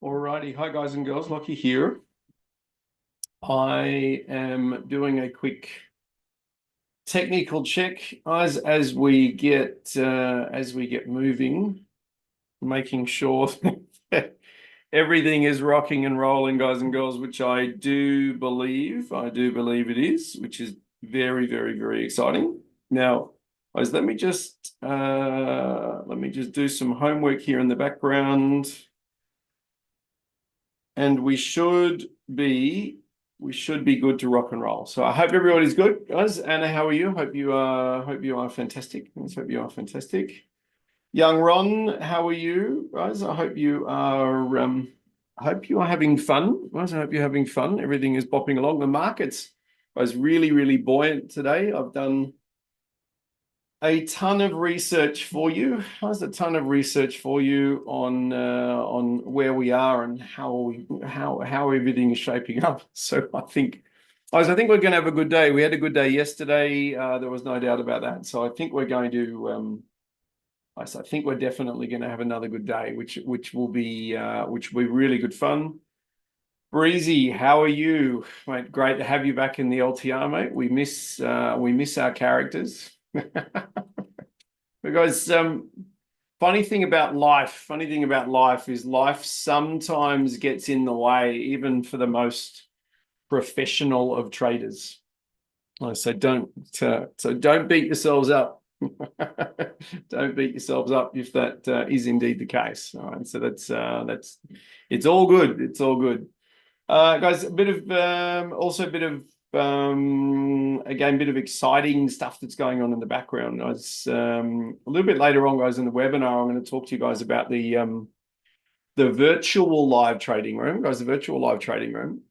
Alrighty, hi guys and girls, Lockie here. I am doing a quick technical check as we get moving, making sure that everything is rocking and rolling, guys and girls, which I do believe it is, which is very, very, very exciting. Now, guys, let me just do some homework here in the background. And we should be good to rock and roll. So I hope everybody's good, guys. Anna, how are you? Hope you are fantastic. I hope you are fantastic. Young Ron, how are you, guys? I hope you are having fun, guys. I hope you're having fun. Everything is bopping along. The markets was really, really buoyant today. I've done a ton of research for you. There's a ton of research for you on where we are and how everything is shaping up. So I think we're going to have a good day. We had a good day yesterday. There was no doubt about that. So I think we're going to. I think we're definitely going to have another good day, which will be really good fun. Breezy, how are you, mate? Great to have you back in the LTR, mate. We miss our characters. Because funny thing about life is life sometimes gets in the way, even for the most professional of traders. So don't beat yourselves up. Don't beat yourselves up if that is indeed the case. All right, so that's it's all good. It's all good, guys. A bit of again, bit of exciting stuff that's going on in the background. A little bit later on, guys, in the webinar, I'm going to talk to you guys about the virtual live trading room, guys. The virtual live trading room.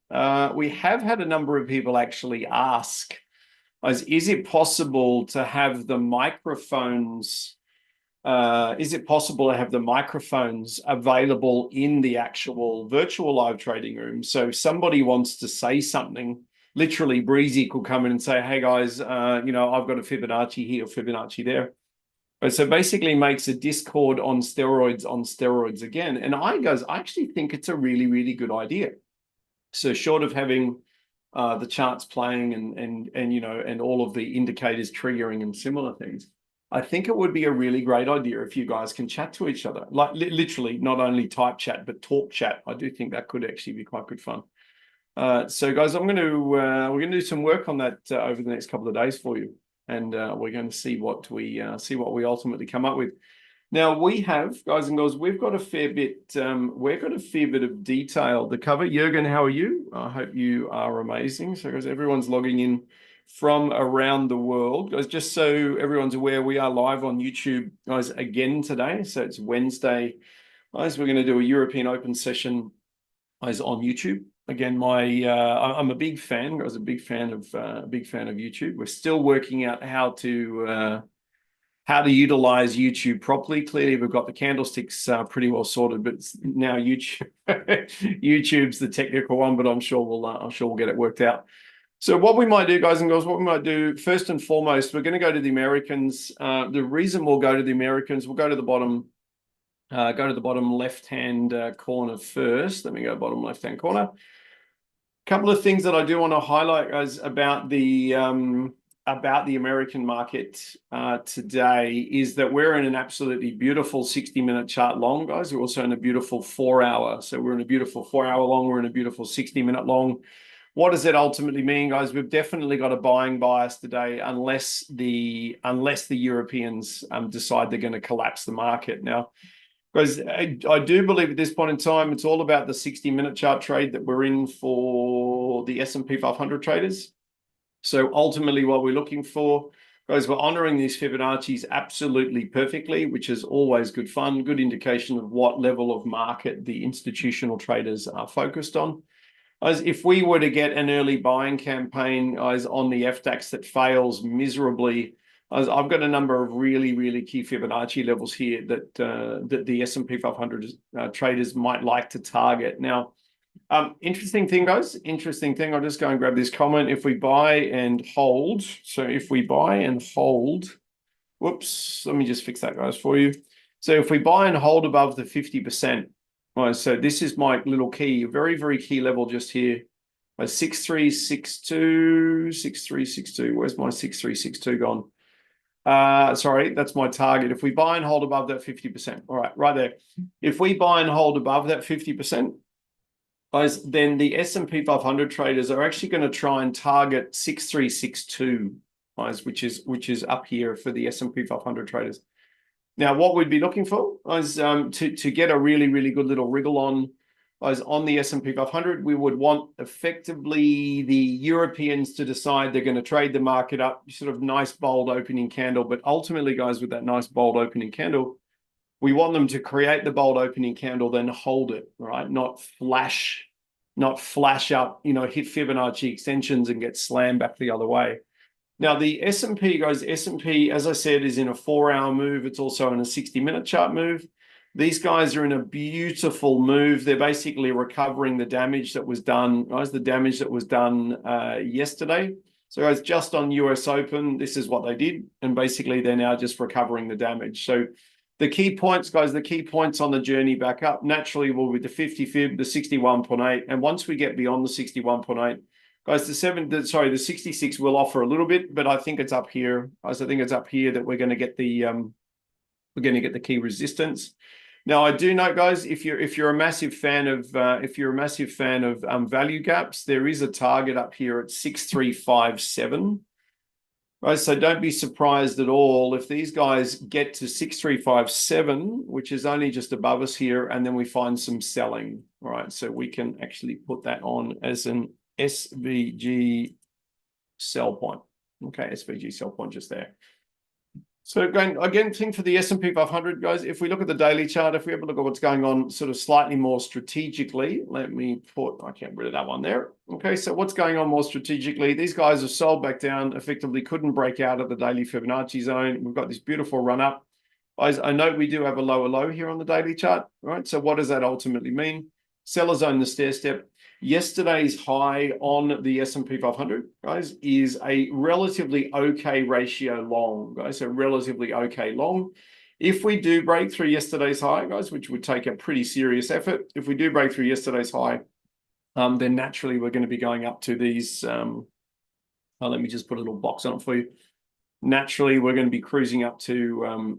We have had a number of people actually ask, is it possible to have the microphones? Is it possible to have the microphones available in the actual virtual live trading room? So if somebody wants to say something, literally Breezy could come in and say, hey guys, I've got a Fibonacci here, Fibonacci there. So basically makes a Discord on steroids again. And I actually think it's a really, really good idea. So short of having the charts playing and all of the indicators triggering and similar things, I think it would be a really great idea if you guys can chat to each other, like literally not only type chat, but talk chat. I do think that could actually be quite good fun. So guys, we're going to do some work on that over the next couple of days for you. And we're going to see what we ultimately come up with. Now we have, guys and girls, we've got a fair bit of detail to cover. Jürgen, how are you? I hope you are amazing. So guys, everyone's logging in from around the world. Guys, just so everyone's aware, we are live on YouTube, guys, again today. So it's Wednesday. Guys, we're going to do a European Open session, guys, on YouTube. Again, I'm a big fan. I was a big fan of YouTube. We're still working out how to utilize YouTube properly. Clearly, we've got the candlesticks pretty well sorted, but now YouTube's the technical one. But I'm sure we'll get it worked out. So what we might do, guys and girls, first and foremost, we're going to go to the Americans. The reason we'll go to the Americans, we'll go to the bottom. Go to the bottom left-hand corner first. Let me go bottom left-hand corner. A couple of things that I do want to highlight, guys, about the American market today is that we're in an absolutely beautiful 60-minute chart long, guys. We're also in a beautiful 4-hour. So we're in a beautiful 4-hour long. We're in a beautiful 60-minute long. What does it ultimately mean, guys? We've definitely got a buying bias today, unless the Europeans decide they're going to collapse the market. Now, guys, I do believe at this point in time, it's all about the 60-minute chart trade that we're in for the S&P 500 traders. So ultimately what we're looking for, guys, we're honoring these Fibonacci's absolutely perfectly, which is always good fun, good indication of what level of market the institutional traders are focused on. As if we were to get an early buying campaign, guys, on the FDAX that fails miserably, I've got a number of really, really key Fibonacci levels here that the S&P 500 traders might like to target. Now, interesting thing, guys, interesting thing. I'll just go and grab this comment. If we buy and hold, whoops, let me just fix that, guys, for you. So if we buy and hold above the 50%, All right, so this is my little key, very, very key level just here. 6362, 6362. Where's my 6362 gone? Sorry, that's my target. If we buy and hold above that 50%, all right, right there. If we buy and hold above that 50%, guys, then the S&P 500 traders are actually going to try and target 6362, guys, which is up here for the S&P 500 traders. Now, what we'd be looking for is to get a really, really good little wriggle on the S&P 500. We would want effectively the Europeans to decide they're going to trade the market up, sort of nice, bold opening candle. But ultimately, guys, with that nice, bold opening candle, we want them to create the bold opening candle, then hold it, right? Not flash up, hit Fibonacci extensions and get slammed back the other way. Now, the S&P, guys, S&P, as I said, is in a 4-hour move. It's also in a 60-minute chart move. These guys are in a beautiful move. They're basically recovering the damage that was done, guys, the damage that was done yesterday. So, guys, just on US Open, this is what they did. And basically, they're now just recovering the damage. So, the key points, guys, the key points on the journey back up naturally will be the 50 fib, the 61.8. And once we get beyond the 61.8, guys, the 66 will offer a little bit, but I think it's up here. Guys, I think it's up here that we're going to get the key resistance. Now, I do know, guys, if you're a massive fan of value gaps, there is a target up here at 6357. Right, so don't be surprised at all if these guys get to 6357, which is only just above us here, and then we find some selling. All right, so we can actually put that on as an SVG sell point. Okay, SVG sell point just there. So again, think for the S&P 500, guys, if we look at the daily chart, if we have a look at what's going on sort of slightly more strategically, I can't rid of that one there. Okay, so what's going on more strategically? These guys have sold back down, effectively couldn't break out of the daily Fibonacci zone. We've got this beautiful run up. Guys, I know we do have a lower low here on the daily chart, right? So what does that ultimately mean? Seller zone, the stair step. Yesterday's high on the S&P 500, guys, is a relatively okay ratio long, guys, so relatively okay long. If we do break through yesterday's high, guys, which would take a pretty serious effort, if we do break through yesterday's high, then naturally we're going to be going up to these, let me just put a little box on it for you. Naturally, we're going to be cruising up to,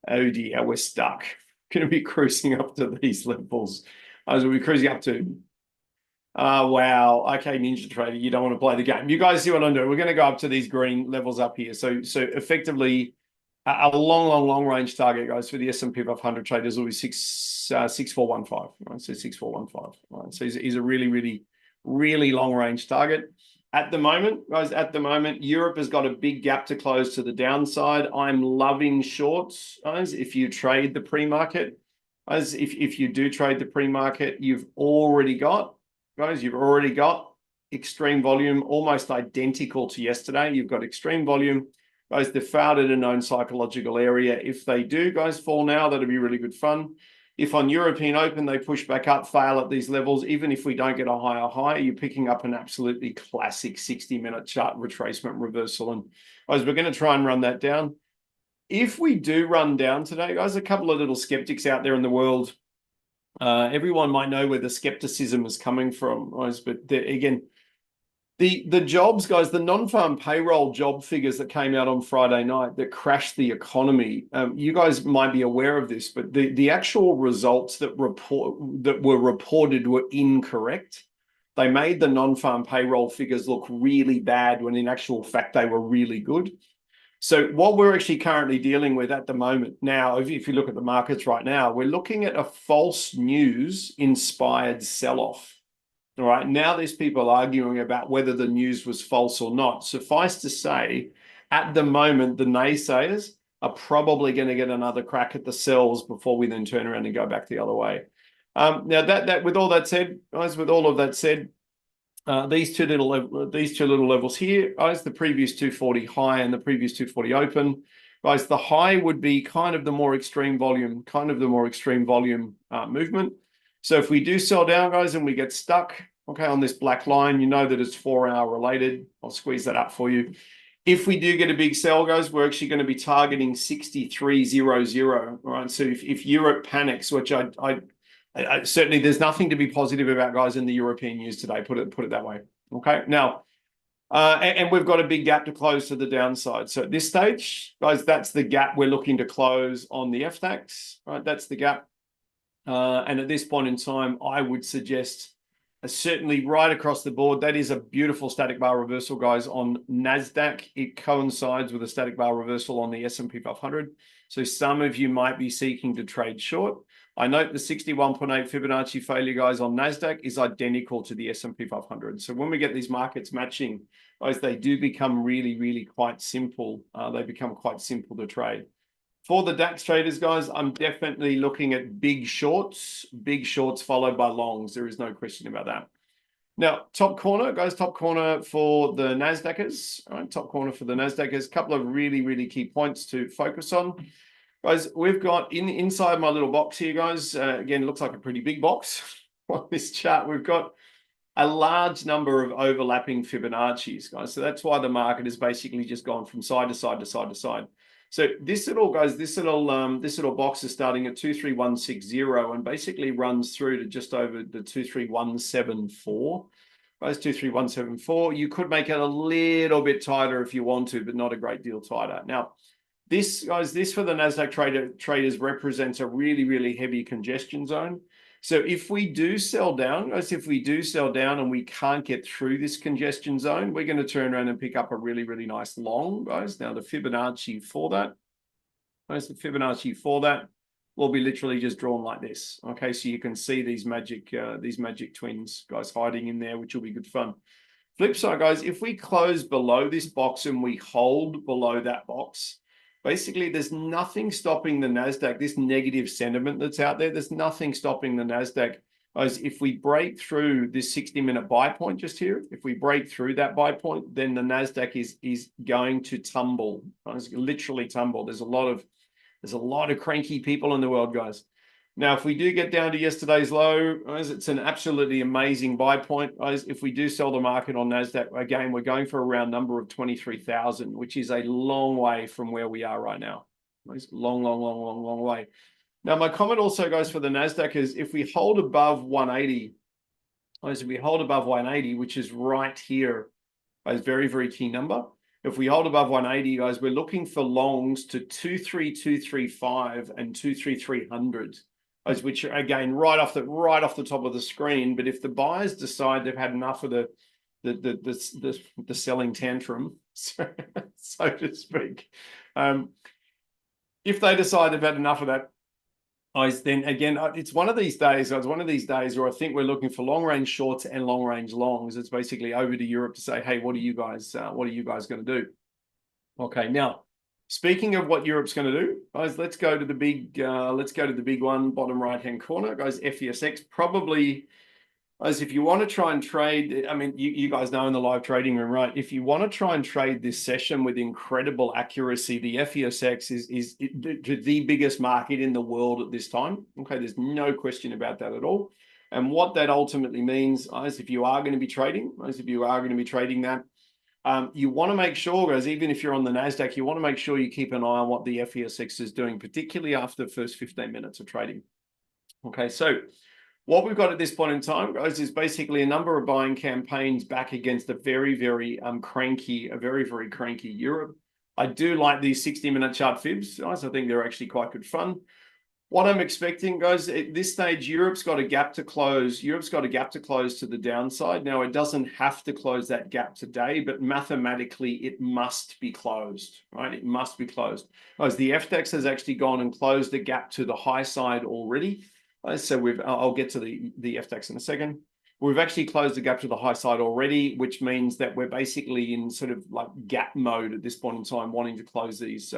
oh dear, we're stuck. Going to be cruising up to these levels. As we'll be cruising up to. Wow. Okay, Ninja Trader, you don't want to play the game. You guys see what I'm doing. We're going to go up to these green levels up here. So effectively, a long range target, guys, for the S&P 500 traders will be 6415. Right? So 6415. Right? So he's a really long range target. At the moment, guys, Europe has got a big gap to close to the downside. I'm loving shorts, guys. If you trade the pre-market, guys, if you do trade the pre-market, you've already got extreme volume, almost identical to yesterday. You've got extreme volume. Guys, they've found in a known psychological area. If they do, guys, fall now, that'll be really good fun. If on European Open, they push back up, fail at these levels, even if we don't get a higher high, you're picking up an absolutely classic 60-minute chart retracement reversal. And guys, we're going to try and run that down. If we do run down today, guys, a couple of little skeptics out there in the world, everyone might know where the skepticism is coming from, guys, but again, the jobs, guys, the non-farm payroll job figures that came out on Friday night that crashed the economy. You guys might be aware of this, but the actual results that were reported were incorrect. They made the non-farm payroll figures look really bad when in actual fact they were really good. So what we're actually currently dealing with at the moment now, if you look at the markets right now, we're looking at a false news inspired sell-off. All right, now there's people arguing about whether the news was false or not. Suffice to say, at the moment, the naysayers are probably going to get another crack at the sells before we then turn around and go back the other way. Now, with all that said, guys, these two little levels here, guys, the previous 240 high and the previous 240 open, guys, the high would be kind of the more extreme volume, movement. So if we do sell down, guys, and we get stuck, okay, on this black line, you know that it's 4-hour related. I'll squeeze that up for you. If we do get a big sell, guys, we're actually going to be targeting 63.00. All right. So if Europe panics, which I certainly there's nothing to be positive about, guys, in the European news today. Put it that way. Okay. Now, and we've got a big gap to close to the downside. So at this stage, guys, that's the gap we're looking to close on the FDAX. Right. That's the gap. And at this point in time, I would suggest certainly right across the board, that is a beautiful static bar reversal, guys, on NASDAQ. It coincides with a static bar reversal on the S&P 500. So some of you might be seeking to trade short. I note the 61.8 Fibonacci failure, guys, on NASDAQ is identical to the S&P 500. So when we get these markets matching, guys, they do become really, really quite simple. They become quite simple to trade. For the DAX traders, guys, I'm definitely looking at big shorts followed by longs. There is no question about that. Now, top corner, guys, top corner for the NASDAQers. All right, top corner for the NASDAQers. A couple of really, really key points to focus on. Guys, we've got inside my little box here, guys, again, it looks like a pretty big box on this chart. We've got a large number of overlapping Fibonacci's, guys. So that's why the market has basically just gone from side to side to side to side. So this little box is starting at 23160 and basically runs through to just over the 23174. Guys, 23174. You could make it a little bit tighter if you want to, but not a great deal tighter. Now, this, guys, this for the NASDAQ traders represents a really, really heavy congestion zone. So if we do sell down, guys, if we do sell down and we can't get through this congestion zone, we're going to turn around and pick up a really, really nice long, guys. Now the Fibonacci for that, guys, the Fibonacci for that will be literally just drawn like this. Okay, so you can see these magic twins, guys, hiding in there, which will be good fun. Flip side, guys, if we close below this box and we hold below that box, basically, there's nothing stopping the NASDAQ, this negative sentiment that's out there, there's nothing stopping the NASDAQ. As if we break through this 60-minute buy point just here, if we break through that buy point, then the NASDAQ is going to tumble. It's literally tumble. There's a lot of cranky people in the world, guys. Now, if we do get down to yesterday's low, guys, it's an absolutely amazing buy point. Guys, if we do sell the market on NASDAQ, again, we're going for a round number of 23,000, which is a long way from where we are right now. It's long, long, long, long, long way. Now, my comment also, guys, for the NASDAQ is if we hold above 180, guys, if we hold above 180, which is right here, a very, very key number. If we hold above 180, guys, we're looking for longs to 23235 and 23300. Which are, again, right off the top of the screen. But if the buyers decide they've had enough of the selling tantrum, so to speak, if they decide they've had enough of that, guys, then again, it's one of these days. It's one of these days where I think we're looking for long range shorts and long range longs. It's basically over to Europe to say, hey, what are you guys going to do? Okay, now. Speaking of what Europe's going to do, guys, let's go to the big one, bottom right-hand corner, guys, FDAX. Probably, guys, if you want to try and trade, I mean, you guys know in the live trading room, right? If you want to try and trade this session with incredible accuracy, the FDAX is the biggest market in the world at this time. Okay, there's no question about that at all. And what that ultimately means, guys, if you are going to be trading, that, you want to make sure, guys, even if you're on the NASDAQ, you want to make sure you keep an eye on what the FDAX is doing, particularly after the first 15 minutes of trading. Okay, so what we've got at this point in time, guys, is basically a number of buying campaigns back against a very, very cranky Europe. I do like these 60-minute chart fibs, guys. I think they're actually quite good fun. What I'm expecting, guys, at this stage, Europe's got a gap to close. Europe's got a gap to close to the downside. Now, it doesn't have to close that gap today, but mathematically, it must be closed, right? It must be closed. Guys, the FDAX has actually gone and closed the gap to the high side already. So I'll get to the FDAX in a second. We've actually closed the gap to the high side already, which means that we're basically in sort of like gap mode at this point in time, wanting to close these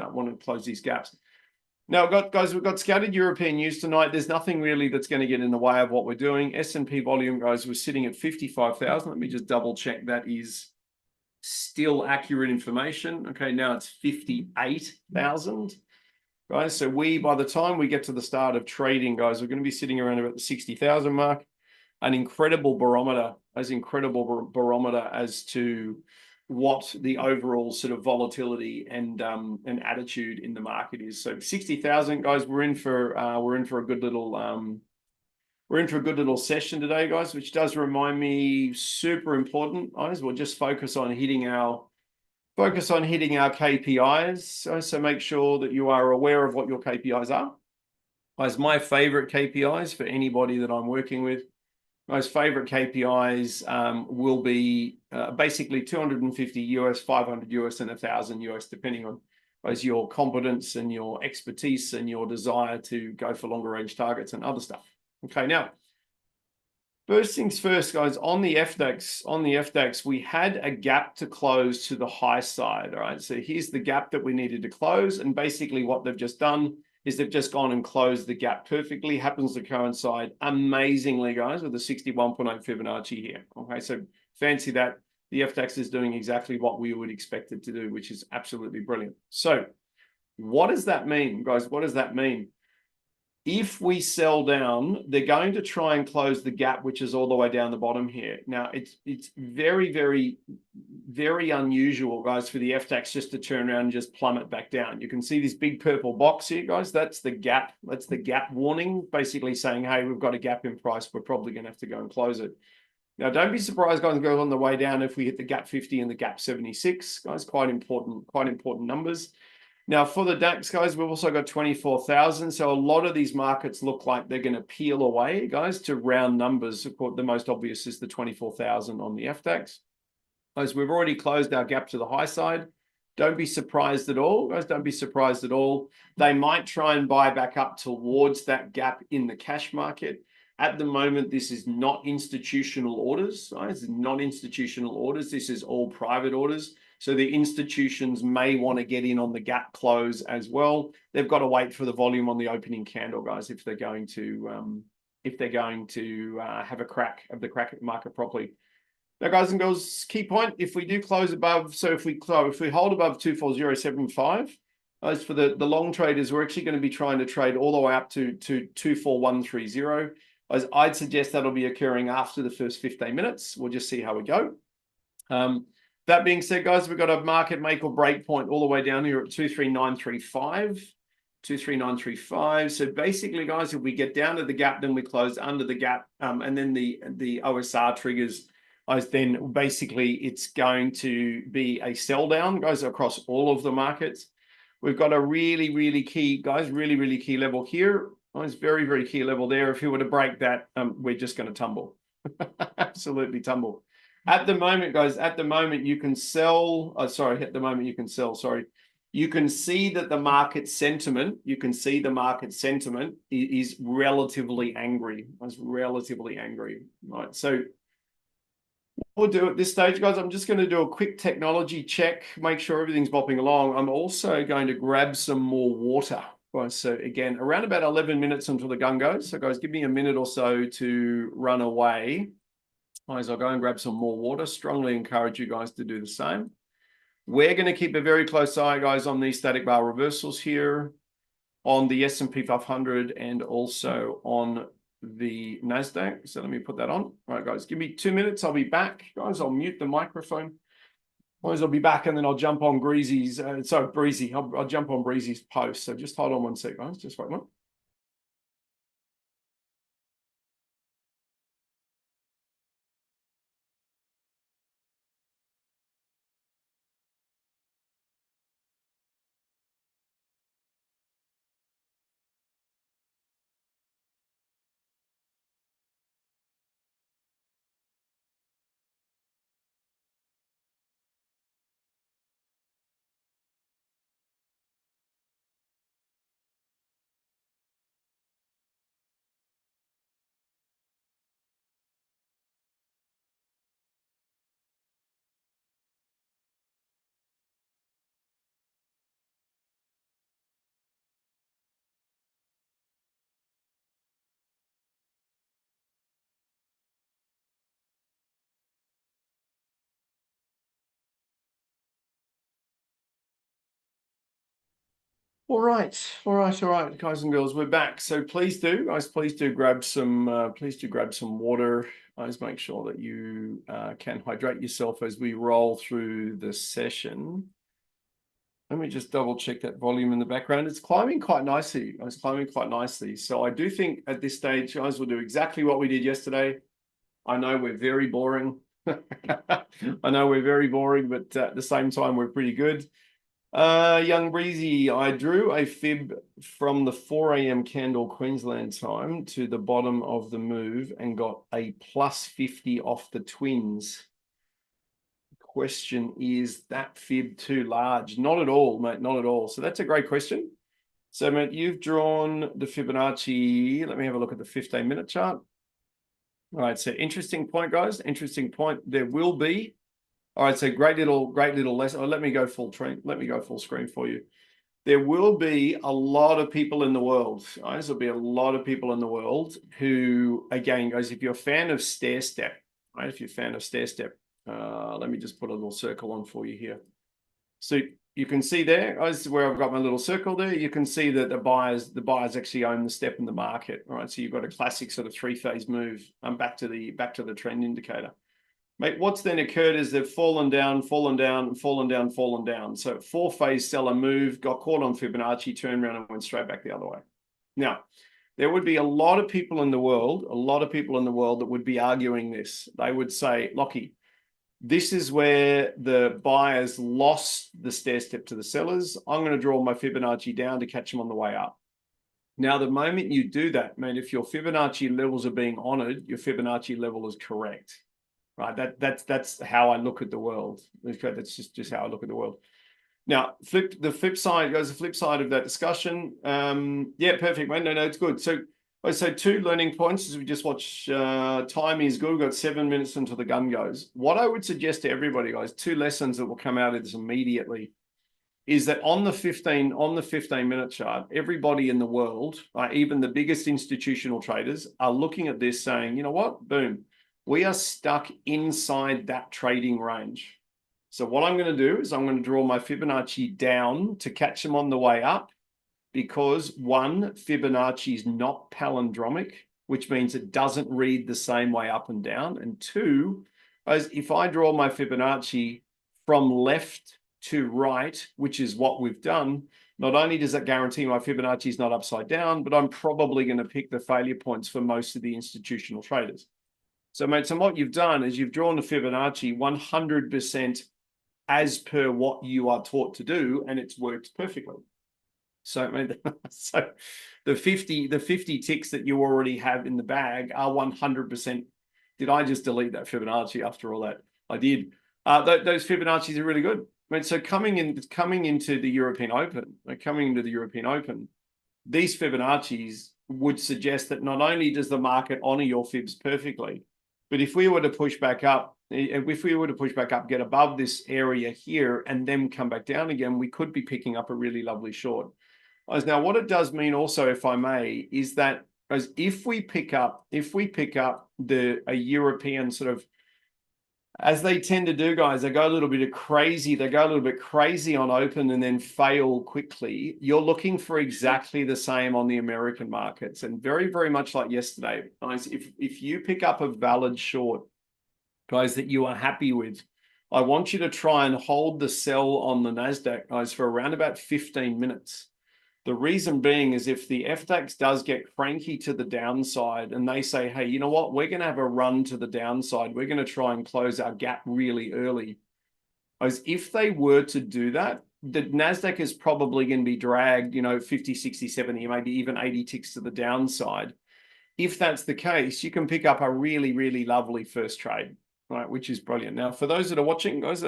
gaps. Now, guys, we've got scattered European news tonight. There's nothing really that's going to get in the way of what we're doing. S&P volume, guys, was sitting at 55,000. Let me just double check that is still accurate information. Okay, now it's 58,000. Guys, so by the time we get to the start of trading, guys, we're going to be sitting around about the 60,000 mark. An incredible barometer as to what the overall sort of volatility and attitude in the market is. So 60,000, guys, we're in for a good little session today, guys, which does remind me, super important, guys. We'll just focus on hitting our KPIs. So make sure that you are aware of what your KPIs are. Guys, my favorite KPIs for anybody that I'm working with, my favorite KPIs will be basically 250 US, 500 US, and 1,000 US, depending on both your competence and your expertise and your desire to go for longer range targets and other stuff. Okay, now, first things first, guys, on the FDAX, we had a gap to close to the high side, all right? So here's the gap that we needed to close, and basically what they've just done is they've just gone and closed the gap perfectly. Happens to coincide amazingly, guys, with the 61.8 Fibonacci here. Okay, so fancy that. The FDAX is doing exactly what we would expect it to do, which is absolutely brilliant. So what does that mean, guys? What does that mean? If we sell down, they're going to try and close the gap, which is all the way down the bottom here. Now, it's very, very, very unusual, guys, for the FDAX just to turn around and just plummet back down. You can see this big purple box here, guys. That's the gap. That's the gap warning, basically saying, hey, we've got a gap in price. We're probably going to have to go and close it. Now, don't be surprised, guys, go on the way down if we hit the gap 50 and the gap 76, guys. Quite important numbers. Now, for the DAX, guys, we've also got 24,000. So a lot of these markets look like they're going to peel away, guys, to round numbers. Of course, the most obvious is the 24,000 on the FDAX. Guys, we've already closed our gap to the high side. Don't be surprised at all, guys. Don't be surprised at all. They might try and buy back up towards that gap in the cash market. At the moment, this is not institutional orders, guys. Not institutional orders. This is all private orders. So the institutions may want to get in on the gap close as well. They've got to wait for the volume on the opening candle, guys, if they're going to have a crack at the market properly. Now, guys and girls, key point: if we do close above, so if we hold above 24075, as for the long traders, we're actually going to be trying to trade all the way up to 24130. As I'd suggest that'll be occurring after the first 15 minutes. We'll just see how we go. That being said, guys, we've got a market make or break point all the way down here at 23935. 23935. So basically, guys, if we get down to the gap, then we close under the gap, and then the OSR triggers, then basically it's going to be a sell down, guys, across all of the markets. We've got a really, really key, guys, really key level here. It's very, very key level there. If you were to break that, we're just going to tumble. Absolutely tumble. At the moment, guys, you can sell. You can see that the market sentiment, is relatively angry. It's relatively angry, right? So what we'll do at this stage, guys, I'm just going to do a quick technology check, make sure everything's bopping along. I'm also going to grab some more water. Right, so again, around about 11 minutes until the gun goes. So guys, give me a minute or so to run away. Guys, I'll go and grab some more water. Strongly encourage you guys to do the same. We're going to keep a very close eye, guys, on these static bar reversals here, on the S&P 500 and also on the NASDAQ. So let me put that on. All right, guys, give me 2 minutes. I'll be back. Guys, I'll mute the microphone. Guys, I'll be back and then I'll jump on Breezy's, I'll jump on Breezy's post. So just hold on 1 sec, guys. Just wait one. All right, guys and girls, we're back. So please do, guys, please do grab some water. Guys, make sure that you can hydrate yourself as we roll through the session. Let me just double check that volume in the background. It's climbing quite nicely. It's climbing quite nicely. So I do think at this stage, guys, we'll do exactly what we did yesterday. I know we're very boring. I know we're very boring, but at the same time, we're pretty good. Young Breezy, I drew a fib from the 4 a.m. candle Queensland time to the bottom of the move and got a plus 50 off the twins. Question, is that fib too large? Not at all, mate, not at all. So that's a great question. So, mate, you've drawn the Fibonacci. Let me have a look at the 15-minute chart. All right, so interesting point, guys. Interesting point. There will be. All right, so great little lesson. Oh, let me go full screen for you. There will be a lot of people in the world, guys. There'll be a lot of people in the world who, again, guys, if you're a fan of stair step, right? If you're a fan of stair step, let me just put a little circle on for you here. So you can see there, guys, where I've got my little circle there. You can see that the buyers actually own the step in the market. All right, so you've got a classic sort of three-phase move. Back to the trend indicator. Mate, what's then occurred is they've fallen down. So four-phase seller move, got caught on Fibonacci, turned around and went straight back the other way. Now, there would be a lot of people in the world that would be arguing this. They would say, Lockie, this is where the buyers lost the stair step to the sellers. I'm going to draw my Fibonacci down to catch them on the way up. Now, the moment you do that, man, if your Fibonacci levels are being honored, your Fibonacci level is correct. Right, that's how I look at the world. That's just how I look at the world. Now, the flip side goes the flip side of that discussion. Yeah, perfect, man. No, it's good. So two learning points as we just watch. Time is good. We've got 7 minutes until the gun goes. What I would suggest to everybody, guys, two lessons that will come out of this immediately is that on the 15-minute chart, everybody in the world, even the biggest institutional traders, are looking at this saying, you know what? Boom. We are stuck inside that trading range. So what I'm going to do is I'm going to draw my Fibonacci down to catch them on the way up, because one, Fibonacci is not palindromic, which means it doesn't read the same way up and down. And two, as if I draw my Fibonacci from left to right, which is what we've done, not only does that guarantee my Fibonacci is not upside down, but I'm probably going to pick the failure points for most of the institutional traders. So, mate, so what you've done is you've drawn the Fibonacci 100% as per what you are taught to do, and it's worked perfectly. So, mate, so the 50 ticks that you already have in the bag are 100%. Did I just delete that Fibonacci after all that? I did. Those Fibonacci's are really good. I mean, so coming into the European Open, these Fibonacci's would suggest that not only does the market honor your fibs perfectly, but if we were to push back up, get above this area here and then come back down again, we could be picking up a really lovely short. Now, what it does mean also, if I may, is that as if we pick up a European sort of, as they tend to do, guys, they go a little bit crazy. They go a little bit crazy on open and then fail quickly. You're looking for exactly the same on the American markets, and very, very much like yesterday, guys. If you pick up a valid short, guys, that you are happy with, I want you to try and hold the sell on the NASDAQ, guys, for around about 15 minutes. The reason being is if the FDAX does get cranky to the downside and they say, hey, you know what, we're going to have a run to the downside, we're going to try and close our gap really early. As if they were to do that, the NASDAQ is probably going to be dragged, 50, 60, 70, maybe even 80 ticks to the downside. If that's the case, you can pick up a really, really lovely first trade, right, which is brilliant. Now, for those that are watching, guys,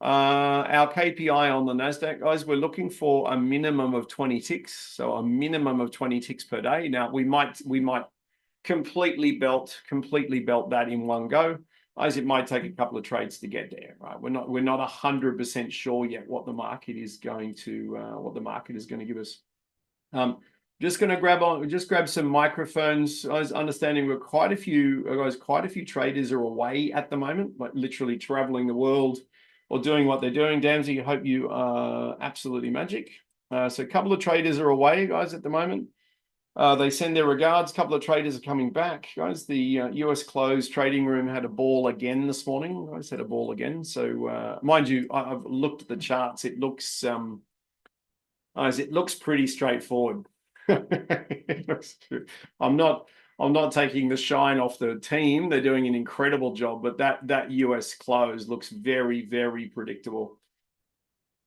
our KPI on the NASDAQ, guys, we're looking for a minimum of 20 ticks. So a minimum of 20 ticks per day. Now, we might completely belt that in one go, as it might take a couple of trades to get there, right? We're not 100% sure yet what the market is going to give us. Just going to grab some microphones. I was understanding we're quite a few traders are away at the moment, like literally traveling the world or doing what they're doing. Damsey, I hope you are absolutely magic. So a couple of traders are away, guys, at the moment. They send their regards. A couple of traders are coming back, guys. The US closed trading room had a ball again this morning. Guys had a ball again. So mind you, I've looked at the charts. It looks pretty straightforward. I'm not taking the shine off the team. They're doing an incredible job, but that US close looks very, very predictable.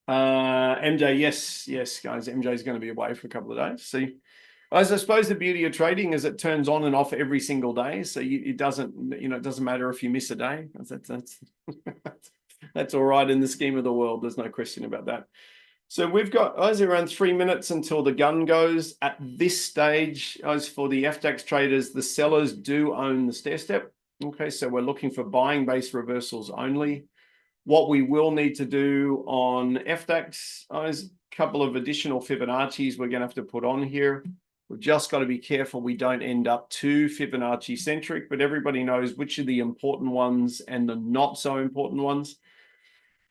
MJ, yes, guys. MJ is going to be away for a couple of days. See, as I suppose the beauty of trading is it turns on and off every single day. So it doesn't matter if you miss a day. That's all right in the scheme of the world. There's no question about that. So we've got around 3 minutes until the gun goes. At this stage, as for the FDAX traders, the sellers do own the stair step. Okay, so we're looking for buying base reversals only. What we will need to do on FDAX is a couple of additional Fibonacci's we're going to have to put on here. We've just got to be careful we don't end up too Fibonacci centric, but everybody knows which are the important ones and the not so important ones.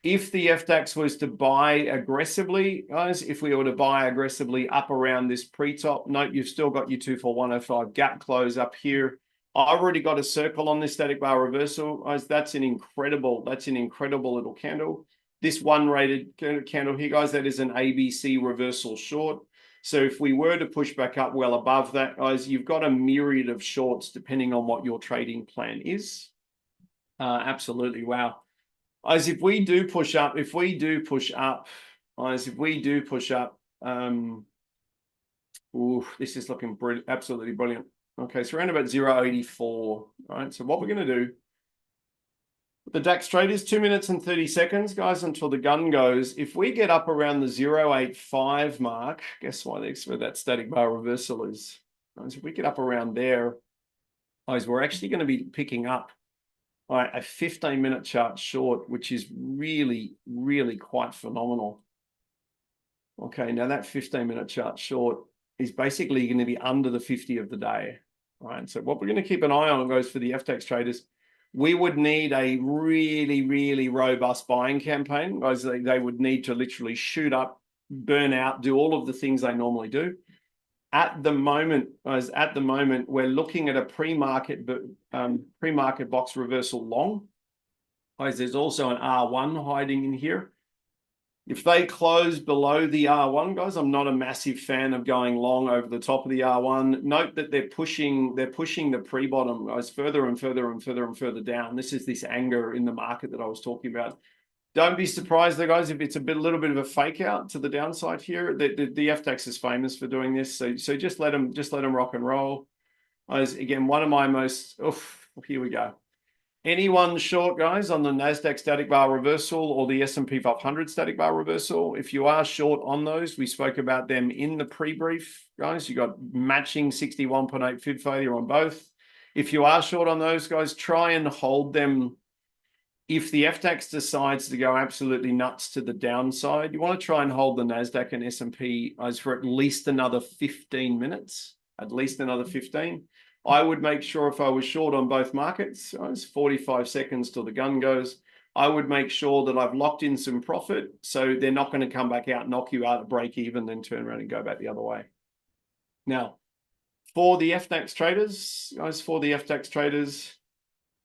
If the FDAX was to buy aggressively, guys, if we were to buy aggressively up around this pre-top, note you've still got your 24105 gap close up here. I've already got a circle on this static bar reversal. Guys, that's an incredible little candle. This one rated candle here, guys, that is an ABC reversal short. So if we were to push back up well above that, guys, you've got a myriad of shorts depending on what your trading plan is. Absolutely, wow. Guys, if we do push up, this is looking brilliant, absolutely brilliant. Okay, so around about 0.84, right? So what we're going to do, the DAX trade is 2 minutes and 30 seconds, guys, until the gun goes. If we get up around the 0.85 mark, guess what? That's where that static bar reversal is. Guys, if we get up around there, guys, we're actually going to be picking up a 15-minute chart short, which is really, really quite phenomenal. Okay, now that 15-minute chart short is basically going to be under the 50 of the day. All right, so what we're going to keep an eye on, goes for the FDAX traders, we would need a really, really robust buying campaign. Guys, they would need to literally shoot up, burn out, do all of the things they normally do. At the moment, guys, we're looking at a pre-market box reversal long. Guys, there's also an R1 hiding in here. If they close below the R1, guys, I'm not a massive fan of going long over the top of the R1. Note that they're pushing the pre-bottom, guys, further and further and further and further down. This is this anger in the market that I was talking about. Don't be surprised, though, guys, if it's a little bit of a fake out to the downside here. The FDAX is famous for doing this, so just let them rock and roll. As again, one of my most here we go. Anyone short, guys, on the NASDAQ static bar reversal or the S&P 500 static bar reversal, if you are short on those, we spoke about them in the pre-brief, guys. You got matching 61.8 fib failure on both. If you are short on those, guys, try and hold them. If the FDAX decides to go absolutely nuts to the downside, you want to try and hold the NASDAQ and S&P as for at least another 15 minutes, at least another 15. I would make sure if I was short on both markets, it's 45 seconds till the gun goes, I would make sure that I've locked in some profit so they're not going to come back out, knock you out at break even, then turn around and go back the other way. Now, for the FDAX traders,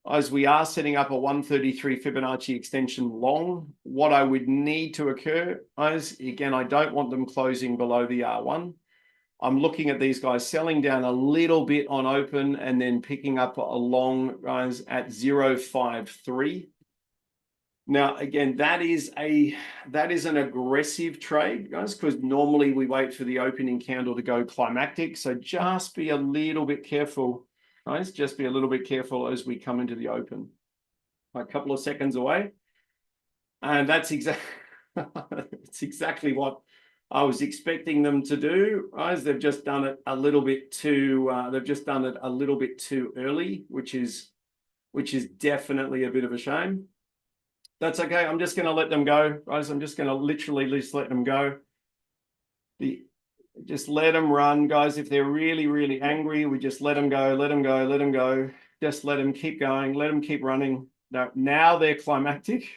as we are setting up a 133 Fibonacci extension long, what I would need to occur is, again, I don't want them closing below the R1. I'm looking at these guys selling down a little bit on open and then picking up a long, guys, at 0.53. Now, again, that is an aggressive trade, guys, because normally we wait for the opening candle to go climactic. So just be a little bit careful, guys. Just be a little bit careful as we come into the open. A couple of seconds away. And that's exactly what I was expecting them to do, guys. They've just done it a little bit too. Early, which is definitely a bit of a shame. That's okay. I'm just going to let them go, guys. I'm just going to literally just let them go. Just let them run, guys. If they're really, really angry, we just let them go, let them go, let them go. Just let them keep going, let them keep running. Now they're climactic.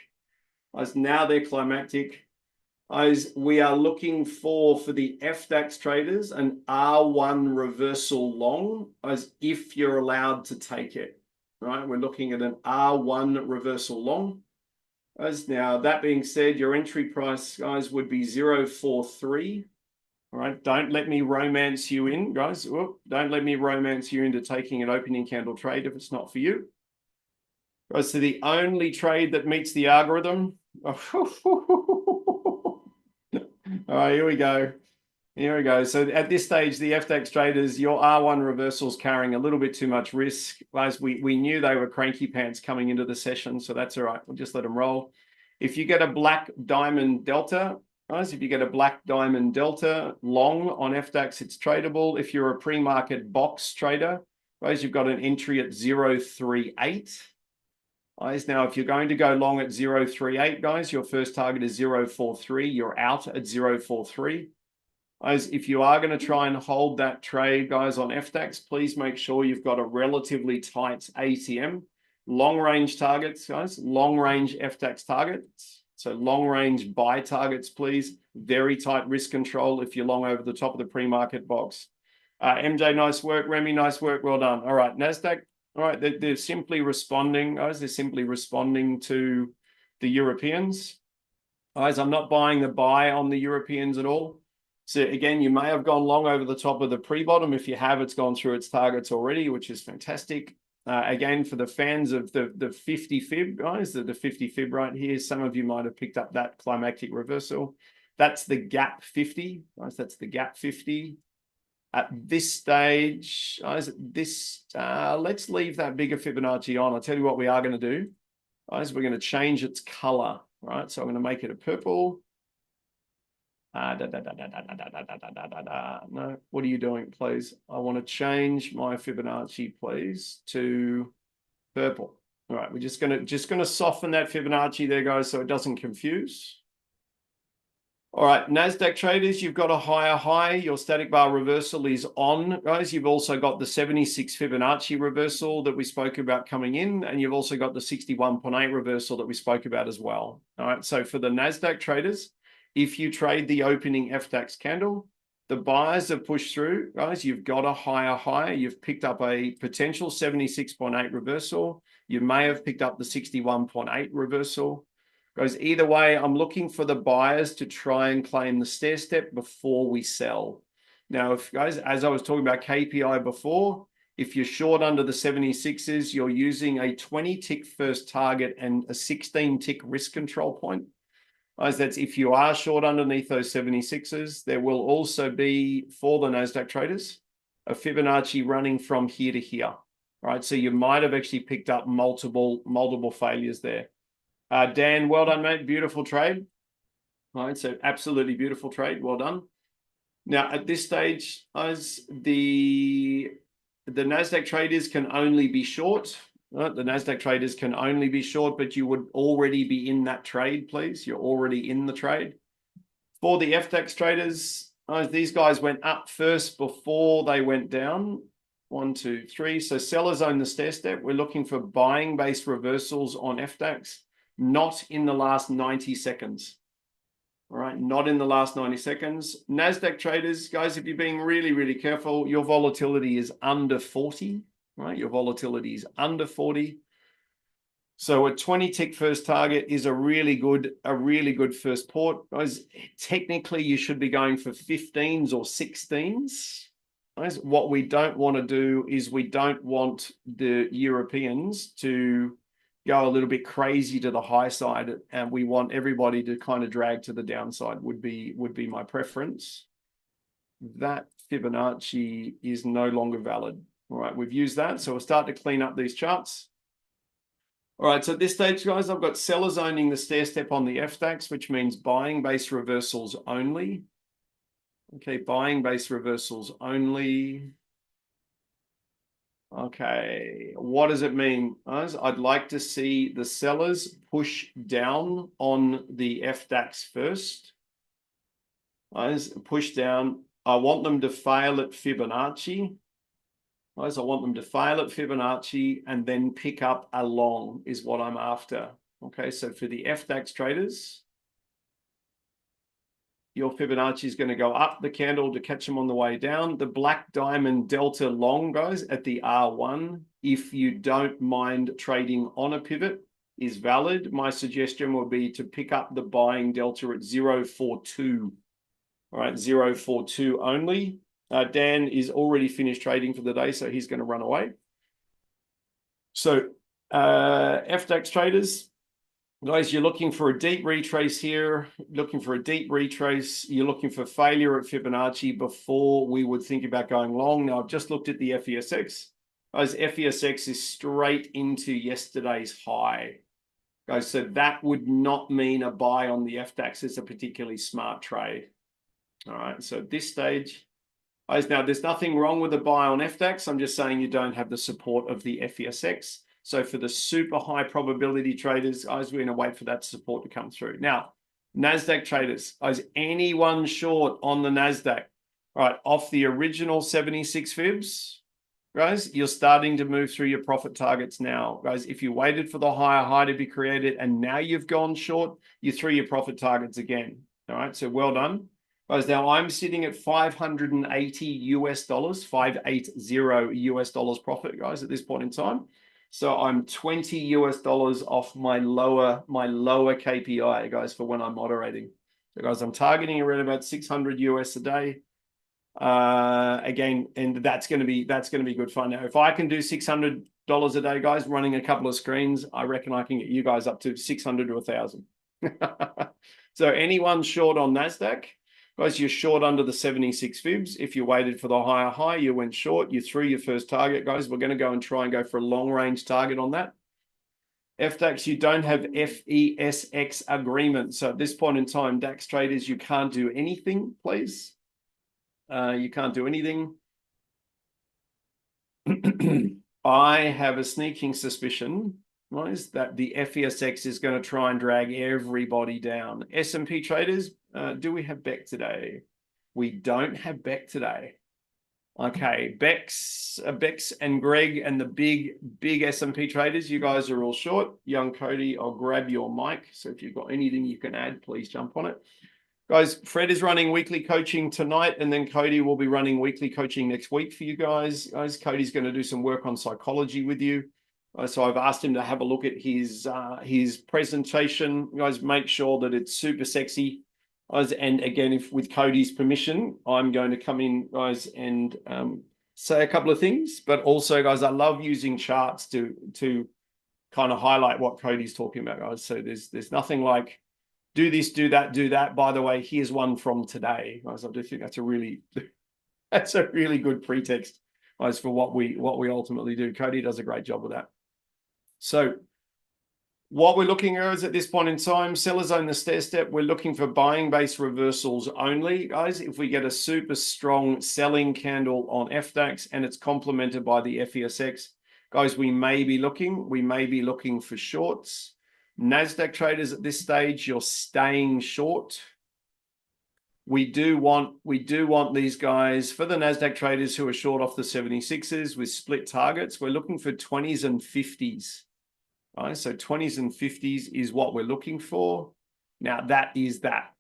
Guys, now they're climactic. Is we are looking for the FDAX traders an R1 reversal long, as if you're allowed to take it, right? We're looking at an R1 reversal long. As now, that being said, your entry price, guys, would be 0.43. All right, don't let me romance you in, guys. Whoop, don't let me romance you into taking an opening candle trade if it's not for you. Guys, so the only trade that meets the algorithm. All right, here we go. Here we go. So at this stage, the FDAX traders, your R1 reversals carrying a little bit too much risk. Guys, we knew they were cranky pants coming into the session, so that's all right. We'll just let them roll. If you get a black diamond delta, guys, if you get a black diamond delta long on FDAX, it's tradable. If you're a pre-market box trader, guys, you've got an entry at 0.38. Guys, now, if you're going to go long at 0.38, guys, your first target is 0.43. You're out at 0.43. Guys, if you are going to try and hold that trade, guys, on FDAX, please make sure you've got a relatively tight ATM. Long range targets, guys, long range FDAX targets. So long range buy targets, please. Very tight risk control if you're long over the top of the pre-market box. MJ, nice work. Remy, nice work. Well done. All right, NASDAQ. All right, they're simply responding, guys. They're simply responding to the Europeans. Guys, I'm not buying the buy on the Europeans at all. So again, you may have gone long over the top of the pre-bottom. If you have, it's gone through its targets already, which is fantastic. Again, for the fans of the 50 fib, guys, the 50 fib right here, some of you might have picked up that climactic reversal. That's the gap 50, guys. That's the gap 50. At this stage, guys, let's leave that bigger Fibonacci on. I'll tell you what we are going to do, guys. We're going to change its color, right? So I'm going to make it a purple. No, what are you doing, please? I want to change my Fibonacci, please, to purple. All right, we're just gonna soften that Fibonacci there, guys, so it doesn't confuse. All right, NASDAQ traders, you've got a higher high. Your static bar reversal is on, guys. You've also got the 76 Fibonacci reversal that we spoke about coming in, and you've also got the 61.8 reversal that we spoke about as well. All right, so for the NASDAQ traders, if you trade the opening FDAX candle, the buyers have pushed through, guys. You've got a higher high. You've picked up a potential 76.8 reversal. You may have picked up the 61.8 reversal. Guys, either way, I'm looking for the buyers to try and claim the stair step before we sell. Now, if guys, as I was talking about KPI before, if you're short under the 76s, you're using a 20 tick first target and a 16 tick risk control point. Guys, that's if you are short underneath those 76s. There will also be, for the NASDAQ traders, a Fibonacci running from here to here. All right, so you might have actually picked up multiple failures there. Dan, well done, mate. Beautiful trade. All right, so absolutely beautiful trade. Well done. Now, at this stage, as the NASDAQ traders can only be short. Right? The NASDAQ traders can only be short, but you would already be in that trade, please. You're already in the trade. For the FDAX traders, these guys went up first before they went down. 1, 2, 3. So sellers own the stair step. We're looking for buying-based reversals on FDAX. Not in the last 90 seconds. All right, not in the last 90 seconds. NASDAQ traders, guys, if you're being really, really careful, your volatility is under 40, right? Your volatility is under 40. So a 20 tick first target is a really good first port. Guys, technically you should be going for 15s or 16s. Guys, what we don't want to do is we don't want the Europeans to go a little bit crazy to the high side, and we want everybody to kind of drag to the downside would be my preference. That Fibonacci is no longer valid. All right, we've used that, so we'll start to clean up these charts. All right, so at this stage, guys, I've got sellers owning the stair step on the FDAX, which means buying base reversals only. Okay, buying base reversals only. Okay, what does it mean, guys? I'd like to see the sellers push down on the FDAX first. Guys, push down. I want them to fail at Fibonacci. Guys, I want them to fail at Fibonacci and then pick up a long is what I'm after. Okay, so for the FDAX traders, your Fibonacci is going to go up the candle to catch them on the way down. The black diamond delta long, guys, at the R1, if you don't mind trading on a pivot, is valid. My suggestion would be to pick up the buying delta at 0.42. All right, 0.42 only. Dan is already finished trading for the day, so he's going to run away. So FDAX traders, guys, you're looking for a deep retrace here, looking for a deep retrace. You're looking for failure at Fibonacci before we would think about going long. Now, I've just looked at the FESX. Guys, FESX is straight into yesterday's high. Guys, so that would not mean a buy on the FDAX is a particularly smart trade. All right, so at this stage, guys, now there's nothing wrong with a buy on FDAX. I'm just saying you don't have the support of the FESX. So for the super high probability traders, guys, we're going to wait for that support to come through. Now, NASDAQ traders, guys, anyone short on the NASDAQ, all right, off the original 76 fibs, guys, you're starting to move through your profit targets now. Guys, if you waited for the higher high to be created and now you've gone short, you threw your profit targets again. All right, so well done. Guys, now I'm sitting at $580 US, 580 US dollars profit, guys, at this point in time. So I'm $20 US off my lower KPI, guys, for when I'm moderating. So guys, I'm targeting around about 600 US a day. Again, and that's going to be good fun. Now, if I can do $600 a day, guys, running a couple of screens, I reckon I can get you guys up to 600 to 1,000. So anyone short on NASDAQ, guys, you're short under the 76 fibs. If you waited for the higher high, you went short, you threw your first target, guys. We're going to go and try and go for a long range target on that. FDAX, you don't have FESX agreement. So at this point in time, DAX traders, you can't do anything, please. You can't do anything. I have a sneaking suspicion, guys, that the FESX is going to try and drag everybody down. S&P traders, do we have Beck today? We don't have Beck today. Okay, Bex and Greg and the big S&P traders, you guys are all short. Young Cody, I'll grab your mic. So if you've got anything you can add, please jump on it. Guys, Fred is running weekly coaching tonight, and then Cody will be running weekly coaching next week for you guys. Cody's going to do some work on psychology with you. So I've asked him to have a look at his presentation. Guys, make sure that it's super sexy. Guys, and again, if with Cody's permission, I'm going to come in, guys, and say a couple of things. But also, guys, I love using charts to kind of highlight what Cody's talking about, guys. So there's nothing like do this, do that, do that. By the way, here's one from today, guys. I do think that's a really good pretext, guys, for what we ultimately do. Cody does a great job with that. So what we're looking at is at this point in time, sellers own the stair step. We're looking for buying base reversals only, guys. If we get a super strong selling candle on FDAX and it's complemented by the FESX, guys, we may be looking for shorts. NASDAQ traders at this stage, you're staying short. We do want these guys, for the NASDAQ traders who are short off the 76s with split targets, we're looking for 20s and 50s. Right, so 20s and 50s is what we're looking for. Now that is that.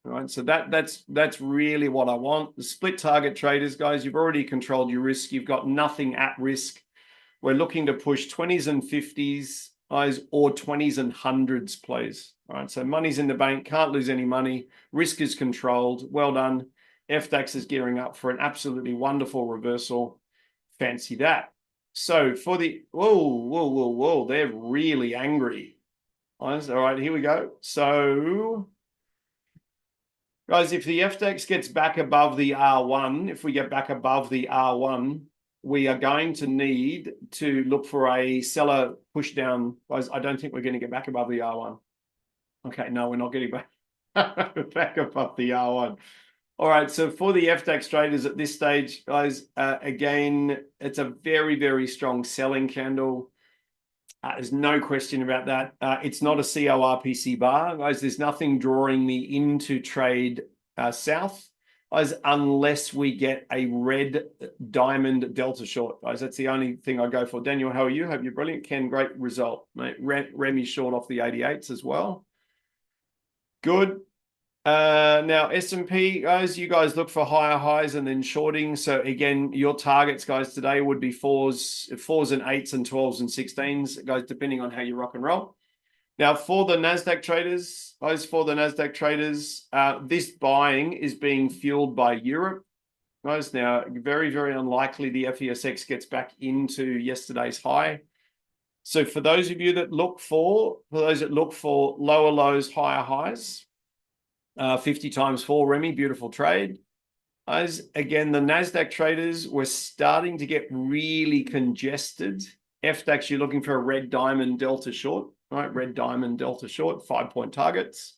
All right, so that's really what I want. The split target traders, guys, you've already controlled your risk. You've got nothing at risk. We're looking to push 20s and 50s, guys, or 20s and 100s, please. All right, so money's in the bank, can't lose any money. Risk is controlled. Well done. FDAX is gearing up for an absolutely wonderful reversal. Fancy that. So for the, whoa, they're really angry. All right, here we go. So, guys, if the FDAX gets back above the R1, if we get back above the R1, we are going to need to look for a seller push down. Guys, I don't think we're going to get back above the R1. Okay, no, we're not getting back above the R1. All right, so for the FDAX traders at this stage, guys, again, it's a very, very strong selling candle. There's no question about that. It's not a CORPC bar. Guys, there's nothing drawing me into trade south, guys, unless we get a red diamond delta short. Guys, that's the only thing I go for. Daniel, how are you? Hope you're brilliant. Ken, great result. Mate, Remy short off the 88s as well. Good. Now S&P guys, you guys look for higher highs and then shorting. So again, your targets guys today would be fours and 8s and 12s and 16s, guys, depending on how you rock and roll. Now for the NASDAQ traders, this buying is being fueled by Europe. Guys, now very, very unlikely the FDAX gets back into yesterday's high. So for those of you that look for lower lows, higher highs, 50 times 4, Remy, beautiful trade. As again, the NASDAQ traders were starting to get really congested. FDAX, you're looking for a red diamond delta short, right? Red diamond delta short, 5-point targets.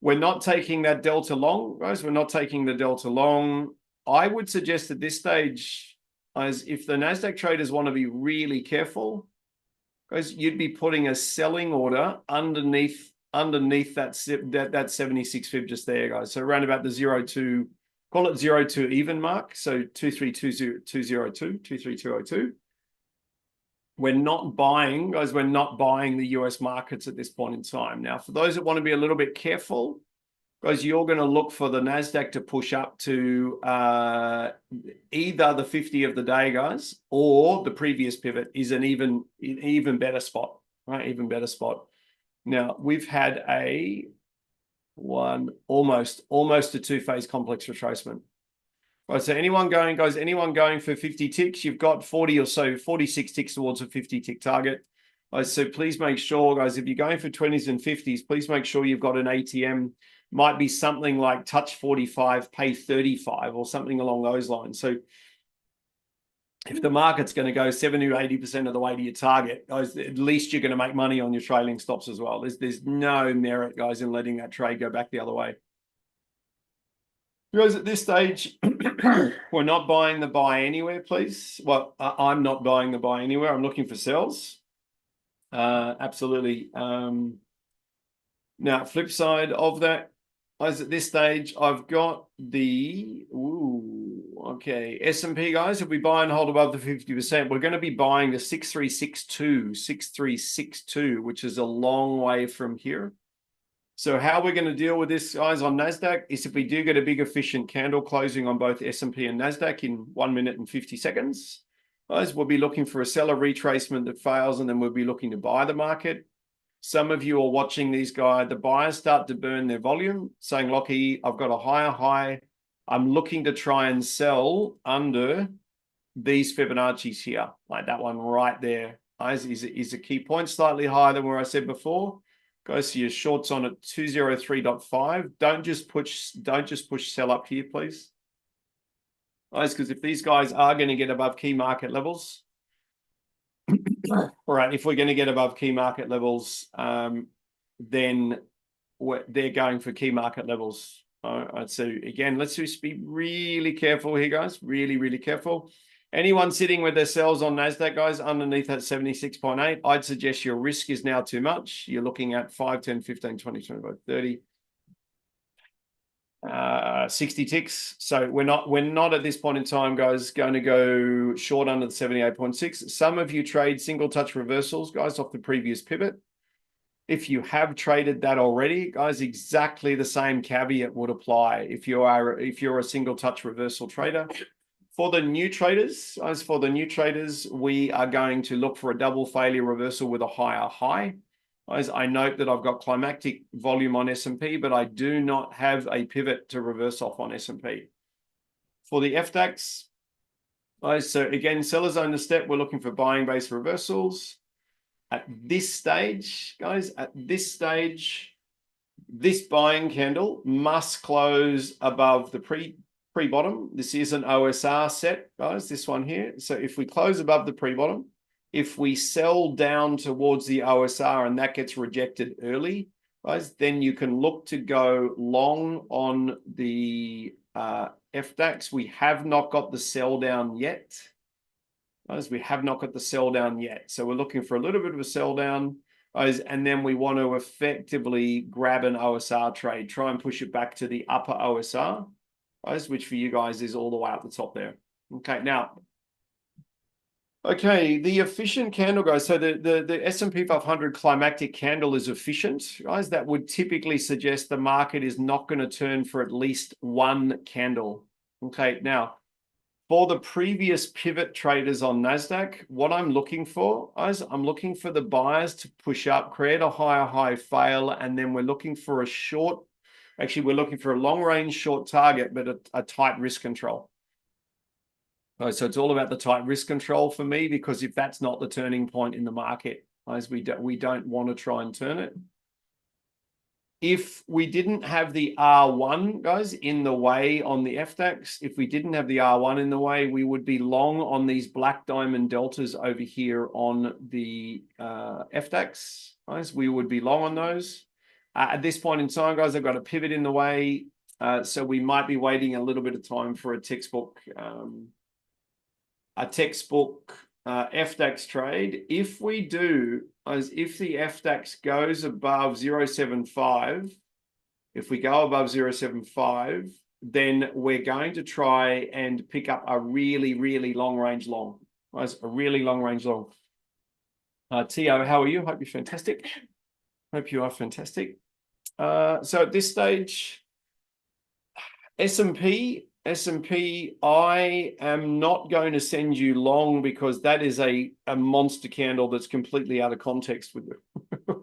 We're not taking that delta long, guys. We're not taking the delta long. I would suggest at this stage, as if the NASDAQ traders want to be really careful, guys, you'd be putting a selling order underneath that 76 fib just there, guys. So around about the 0.2, call it 0.2 even mark. So 23202. We're not buying, guys. We're not buying the US markets at this point in time. Now, for those that want to be a little bit careful, guys, you're going to look for the NASDAQ to push up to either the 50 of the day, guys, or the previous pivot is an even better spot, right? Even better spot. Now, we've had almost a two-phase complex retracement. Right, so anyone going for 50 ticks, you've got 40 or so, 46 ticks towards a 50 tick target. So please make sure, guys, if you're going for 20s and 50s, please make sure you've got an ATM. Might be something like touch 45, pay 35 or something along those lines. So if the market's going to go 70 to 80% of the way to your target, guys, at least you're going to make money on your trailing stops as well. There's no merit, guys, in letting that trade go back the other way. Guys, at this stage, we're not buying the buy anywhere, please. Well, I'm not buying the buy anywhere. I'm looking for sells. Absolutely. Now, flip side of that, guys, at this stage, I've got the S&P, guys. If we buy and hold above the 50%, we're going to be buying the 6362, which is a long way from here. So how we're going to deal with this, guys, on NASDAQ is if we do get a big efficient candle closing on both S&P and NASDAQ in 1 minute and 50 seconds, guys, we'll be looking for a seller retracement that fails, and then we'll be looking to buy the market. Some of you are watching these guys. The buyers start to burn their volume, saying, Lockie, I've got a higher high. I'm looking to try and sell under these Fibonacci's here, like that one right there. Guys, is a key point, slightly higher than where I said before. Guys, so your shorts on at 203.5. Don't just push sell up here, please. Guys, because if these guys are going to get above key market levels, all right, if we're going to get above key market levels, then they're going for key market levels. All right, so again, let's just be really careful here, guys. Really, really careful. Anyone sitting with their sells on NASDAQ, guys, underneath that 76.8, I'd suggest your risk is now too much. You're looking at 5, 10, 15, 20, 25, 30, 60 ticks. So we're not at this point in time, guys, going to go short under the 78.6. Some of you trade single touch reversals, guys, off the previous pivot. If you have traded that already, guys, exactly the same caveat would apply if you're a single touch reversal trader. For the new traders, we are going to look for a double failure reversal with a higher high. As I note that I've got climactic volume on S&P, but I do not have a pivot to reverse off on S&P. For the FDAX, so again, sellers own the step. We're looking for buying base reversals. At this stage, guys, this buying candle must close above the pre-bottom. This is an OSR set, guys, this one here. So if we close above the pre-bottom, if we sell down towards the OSR and that gets rejected early, guys, then you can look to go long on the FDAX. We have not got the sell down yet. Guys, we have not got the sell down yet. So we're looking for a little bit of a sell down, guys, and then we want to effectively grab an OSR trade, try and push it back to the upper OSR, guys, which for you guys is all the way up the top there. Okay, now, Okay, the efficient candle, guys. So the S&P 500 climactic candle is efficient, guys. That would typically suggest the market is not going to turn for at least one candle. Okay, now for the previous pivot traders on NASDAQ, what I'm looking for, guys, I'm looking for the buyers to push up, create a higher high, fail, and then we're looking for a short. Actually, we're looking for a long range short target, but a tight risk control. So it's all about the tight risk control for me, because if that's not the turning point in the market, guys, we don't want to try and turn it. If we didn't have the R1, guys, in the way on the FDAX, if we didn't have the R1 in the way, we would be long on these black diamond deltas over here on the FDAX, guys. We would be long on those. At this point in time, guys, I've got a pivot in the way, so we might be waiting a little bit of time for a textbook FDAX trade. If we do, as if the FDAX goes above 0.75, if we go above 0.75, then we're going to try and pick up a really, really long range long. Guys, a really long range long. Tio, how are you? Hope you're fantastic. Hope you are fantastic. So at this stage, S&P, I am not going to send you long, because that is a monster candle that's completely out of context with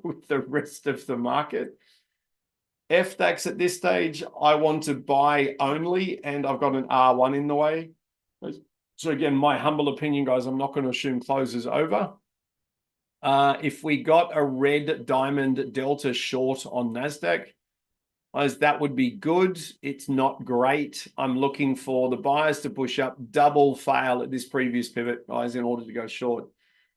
with the rest of the market. FDAX at this stage, I want to buy only, and I've got an R1 in the way. So again, my humble opinion, guys, I'm not going to assume close is over. If we got a red diamond delta short on NASDAQ, as that would be good. It's not great. I'm looking for the buyers to push up, double fail at this previous pivot, guys, in order to go short.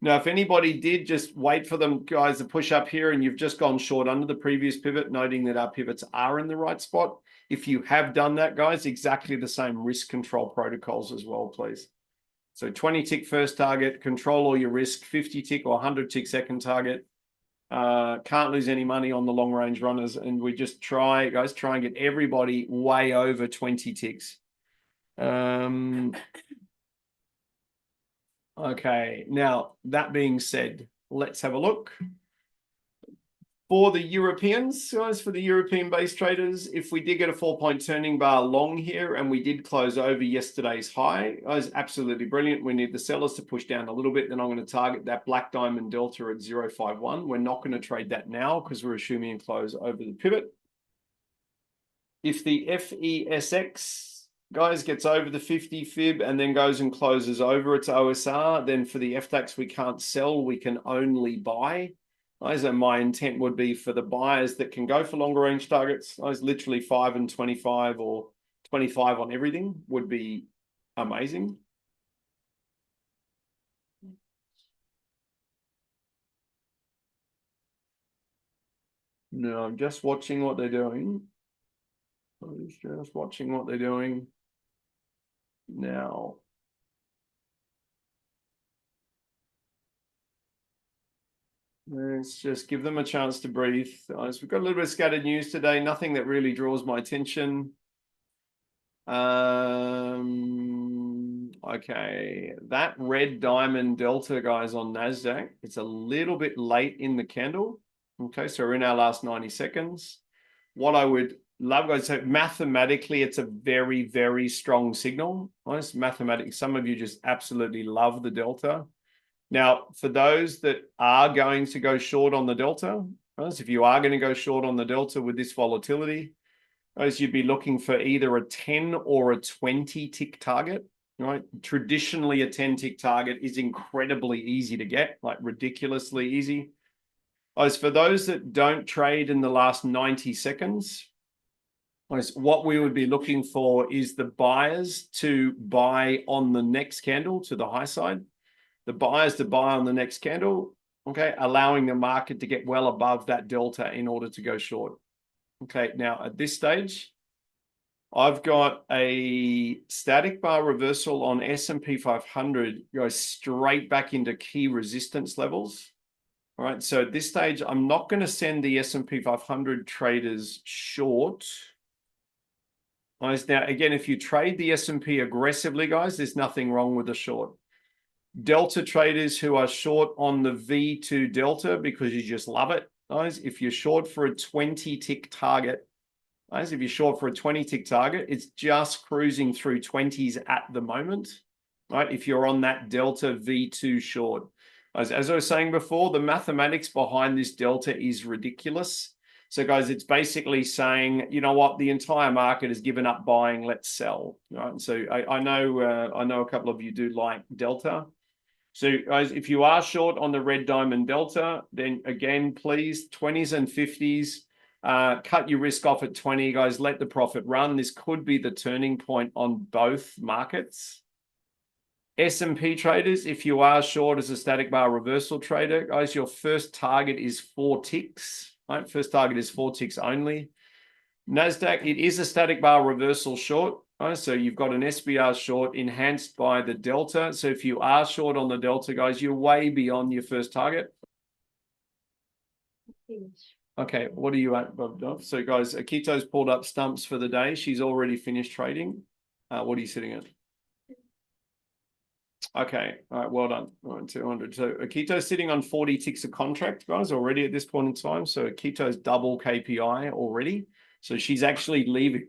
Now, if anybody did, just wait for them, guys, to push up here and you've just gone short under the previous pivot, noting that our pivots are in the right spot. If you have done that, guys, exactly the same risk control protocols as well, please. So 20 tick first target, control all your risk, 50 tick or 100 tick second target. Can't lose any money on the long range runners, and we just try and get everybody way over 20 ticks. Okay, now that being said, let's have a look. For the Europeans, guys, for the European-based traders, if we did get a 4-point turning bar long here and we did close over yesterday's high, guys, absolutely brilliant. We need the sellers to push down a little bit. Then I'm going to target that black diamond delta at 0.51. We're not going to trade that now because we're assuming a close over the pivot. If the FESX, guys, gets over the 50 fib and then goes and closes over its OSR, then for the FDAX, we can't sell, we can only buy. So my intent would be for the buyers that can go for longer range targets, literally 5 and 25 or 25 on everything would be amazing. No, I'm just watching what they're doing. I'm just watching what they're doing now. Let's just give them a chance to breathe. We've got a little bit of scattered news today. Nothing that really draws my attention. Okay, that red diamond delta, guys, on NASDAQ, it's a little bit late in the candle. Okay, so we're in our last 90 seconds. What I would love, guys, so mathematically, it's a very, very strong signal. Nice mathematically, some of you just absolutely love the delta. Now, for those that are going to go short on the delta, guys, if you are going to go short on the delta with this volatility, guys, you'd be looking for either a 10 or a 20 tick target, right? Traditionally, a 10 tick target is incredibly easy to get, like ridiculously easy. Guys, for those that don't trade in the last 90 seconds, guys, what we would be looking for is the buyers to buy on the next candle to the high side. The buyers to buy on the next candle, okay, allowing the market to get well above that delta in order to go short. Okay, now at this stage, I've got a static bar reversal on S&P 500 goes straight back into key resistance levels. All right, so at this stage, I'm not going to send the S&P 500 traders short. Guys, now, again, if you trade the S&P aggressively, guys, there's nothing wrong with a short. Delta traders who are short on the V2 Delta because you just love it, guys. If you're short for a 20 tick target, guys, if you're short for a 20 tick target, it's just cruising through 20s at the moment, right? If you're on that Delta V2 short. As I was saying before, the mathematics behind this Delta is ridiculous. So guys, it's basically saying, you know what, the entire market has given up buying, let's sell, right? So I know a couple of you do like Delta. So guys, if you are short on the red diamond Delta, then again, please, 20s and 50s, cut your risk off at 20, guys, let the profit run. This could be the turning point on both markets. S&P traders, if you are short as a static bar reversal trader, guys, your first target is 4 ticks, right? First target is 4 ticks only. NASDAQ, it is a static bar reversal short. Right? So you've got an SBR short enhanced by the Delta. So if you are short on the Delta, guys, you're way beyond your first target. Okay, what are you at, Bob? So guys, Akito's pulled up stumps for the day. She's already finished trading. What are you sitting at? Okay, all right, well done. All right, 200. So Akito's sitting on 40 ticks a contract, guys, already at this point in time. So Akito's double KPI already. So she's actually leaving.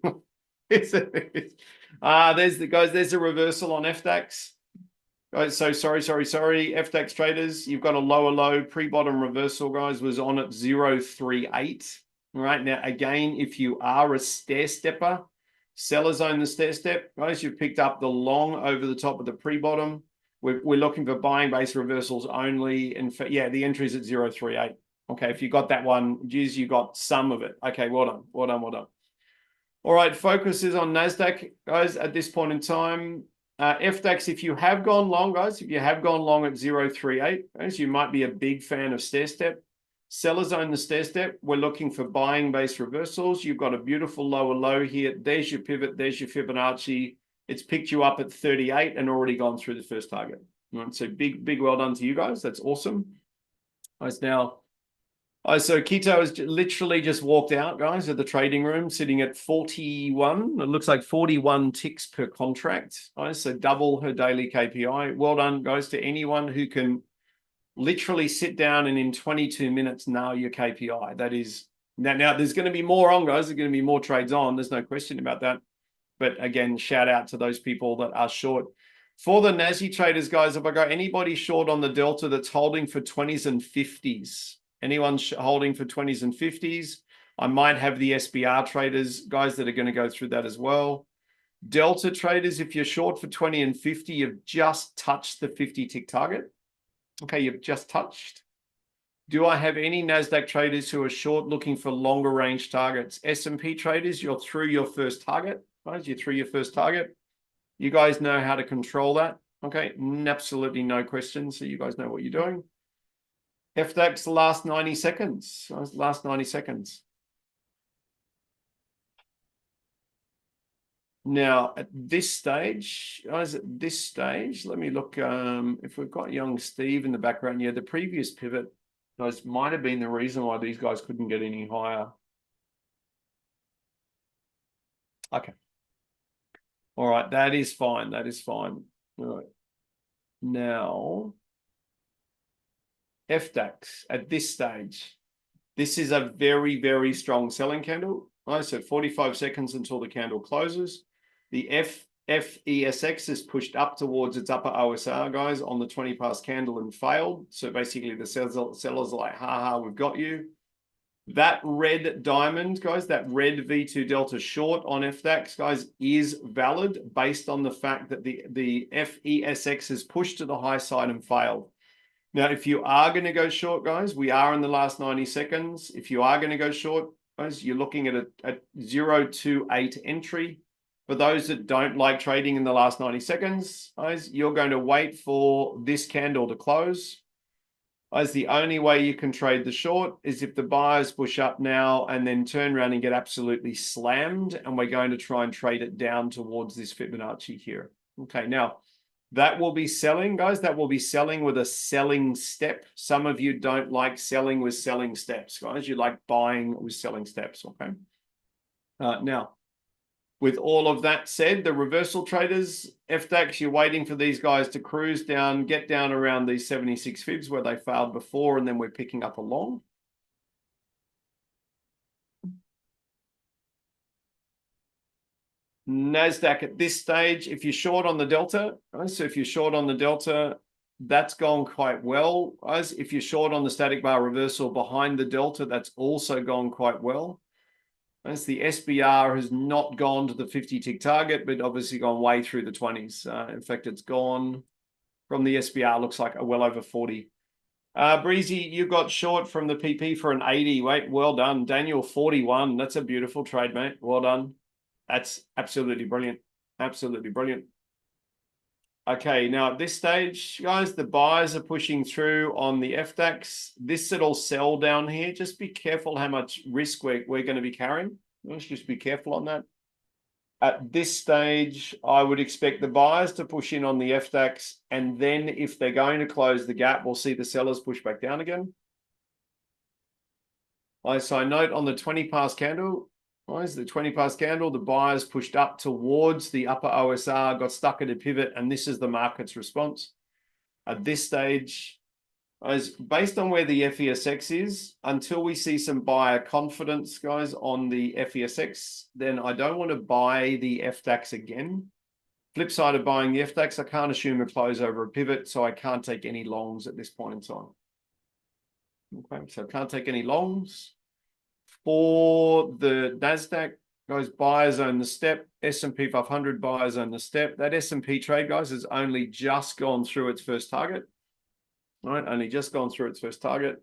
There's the guys, there's a reversal on FDAX. Guys, so sorry. FDAX traders, you've got a lower low pre-bottom reversal, guys, was on at 038. Right now, again, if you are a stair stepper, sellers own the stair step, guys, you've picked up the long over the top of the pre-bottom. We're looking for buying base reversals only. And for, yeah, the entry is at 038. Okay, if you got that one, geez, you got some of it. Okay, well done. All right, focus is on NASDAQ, guys, at this point in time. FDAX, if you have gone long, guys, if you have gone long at 038, guys, you might be a big fan of stair step. Sellers own the stair step. We're looking for buying base reversals. You've got a beautiful lower low here. There's your pivot. There's your Fibonacci. It's picked you up at 38 and already gone through the first target. All right, so big well done to you guys. That's awesome. Guys, now, so Keto has literally just walked out, guys, of the trading room, sitting at 41. It looks like 41 ticks per contract. Guys, so double her daily KPI. Well done, guys, to anyone who can literally sit down and in 22 minutes nail your KPI. That is now there's going to be more on, guys. There's going to be more trades on. There's no question about that. But again, shout out to those people that are short. For the Nazi traders, guys, if I got anybody short on the Delta that's holding for 20s and 50s, anyone holding for 20s and 50s, I might have the SBR traders, guys, that are going to go through that as well. Delta traders, if you're short for 20 and 50, you've just touched the 50 tick target. Okay, you've just touched. Do I have any NASDAQ traders who are short looking for longer range targets? S&P traders, you're through your first target. Guys, you're through your first target. You guys know how to control that. Okay, absolutely no questions. So you guys know what you're doing. FDAX, the last 90 seconds. Last 90 seconds. Now, at this stage, guys, let me look. If we've got young Steve in the background, yeah, the previous pivot, guys, might have been the reason why these guys couldn't get any higher. Okay. All right, that is fine. All right. Now, FDAX at this stage, this is a very, very strong selling candle. Right, so 45 seconds until the candle closes. The FESX is pushed up towards its upper OSR, guys, on the 20 past candle and failed. So basically the sellers are like, ha, we've got you. That red diamond, guys, that red V2 Delta short on FDAX, guys, is valid based on the fact that the FESX is pushed to the high side and failed. Now, if you are going to go short, guys, we are in the last 90 seconds. If you are going to go short, guys, you're looking at a 028 entry. For those that don't like trading in the last 90 seconds, guys, you're going to wait for this candle to close. Guys, the only way you can trade the short is if the buyers push up now and then turn around and get absolutely slammed, and we're going to try and trade it down towards this Fibonacci here. Okay, now that will be selling, guys. That will be selling with a selling step. Some of you don't like selling with selling steps, guys. You like buying with selling steps, okay? Now, with all of that said, the reversal traders, FDAX, you're waiting for these guys to cruise down, get down around these 76 fibs where they failed before, and then we're picking up a long. NASDAQ at this stage, if you're short on the delta, right? So if you're short on the delta, that's gone quite well. As if you're short on the static bar reversal behind the delta, that's also gone quite well. As the SBR has not gone to the 50-tick target, but obviously gone way through the 20s. In fact, it's gone from the SBR, looks like well over 40. Breezy, you got short from the PP for an 80. Wait, well done. Daniel, 41. That's a beautiful trade, mate. Well done. That's absolutely brilliant. Absolutely brilliant. Okay, now at this stage, guys, the buyers are pushing through on the FDAX. This little sell down here, just be careful how much risk we're going to be carrying. Let's just be careful on that. At this stage, I would expect the buyers to push in on the FDAX, and then if they're going to close the gap, we'll see the sellers push back down again. So I note on the 20 past candle, the 20 past candle, the buyers pushed up towards the upper OSR, got stuck at a pivot, and this is the market's response. At this stage, based on where the FESX is, until we see some buyer confidence, guys, on the FESX, then I don't want to buy the FDAX again. Flip side of buying the FDAX, I can't assume a close over a pivot, so I can't take any longs at this point in time. Okay, so I can't take any longs. For the NASDAQ, guys, buyers own the step. S&P 500 buyers own the step. That S&P trade, guys, has only just gone through its first target. All right, only just gone through its first target.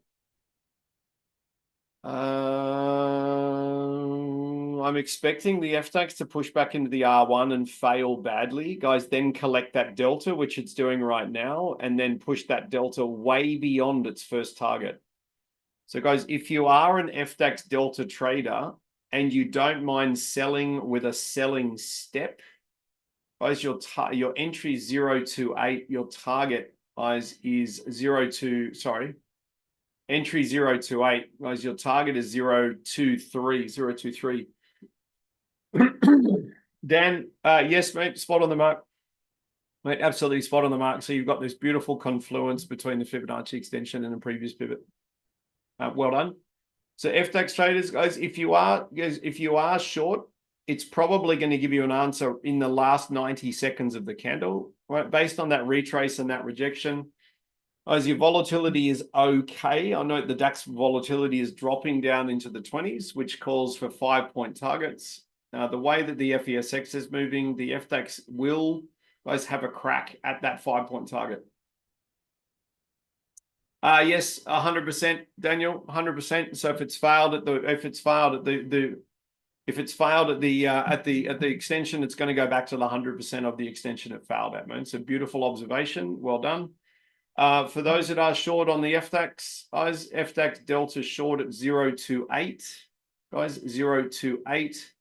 I'm expecting the FDAX to push back into the R1 and fail badly. Guys, then collect that delta, which it's doing right now, and then push that delta way beyond its first target. So guys, if you are an FDAX delta trader and you don't mind selling with a selling step, guys, your entry 028, your target, guys, is entry 028, guys, your target is 023. Dan, yes, mate, spot on the mark. Mate, absolutely spot on the mark. So you've got this beautiful confluence between the Fibonacci extension and the previous pivot. Well done. So FDAX traders, guys, if you are short, it's probably going to give you an answer in the last 90 seconds of the candle, right? Based on that retrace and that rejection. As your volatility is okay, I note the DAX volatility is dropping down into the 20s, which calls for 5-point targets. The way that the FESX is moving, the FDAX will, guys, have a crack at that 5-point target. Yes, 100%, Daniel, 100%. So if it's failed at the extension, it's going to go back to the 100% of the extension it failed at, man. It's a beautiful observation. Well done. For those that are short on the FDAX, guys, FDAX delta short at 028, guys, 028.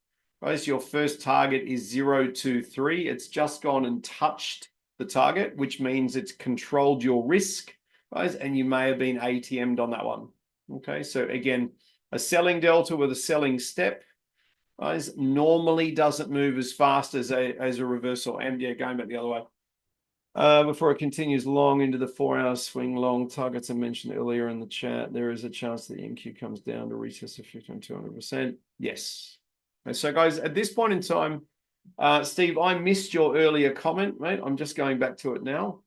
Guys, your first target is 023. It's just gone and touched the target, which means it's controlled your risk, guys, and you may have been ATM'd on that one. Okay, so again, a selling delta with a selling step, guys, normally doesn't move as fast as a reversal. And yeah, going back the other way. Before it continues long into the 4-hour swing long, targets I mentioned earlier in the chat, there is a chance that the NQ comes down to retest of 200%. Yes. So guys, at this point in time, Steve, I missed your earlier comment, mate. I'm just going back to it now.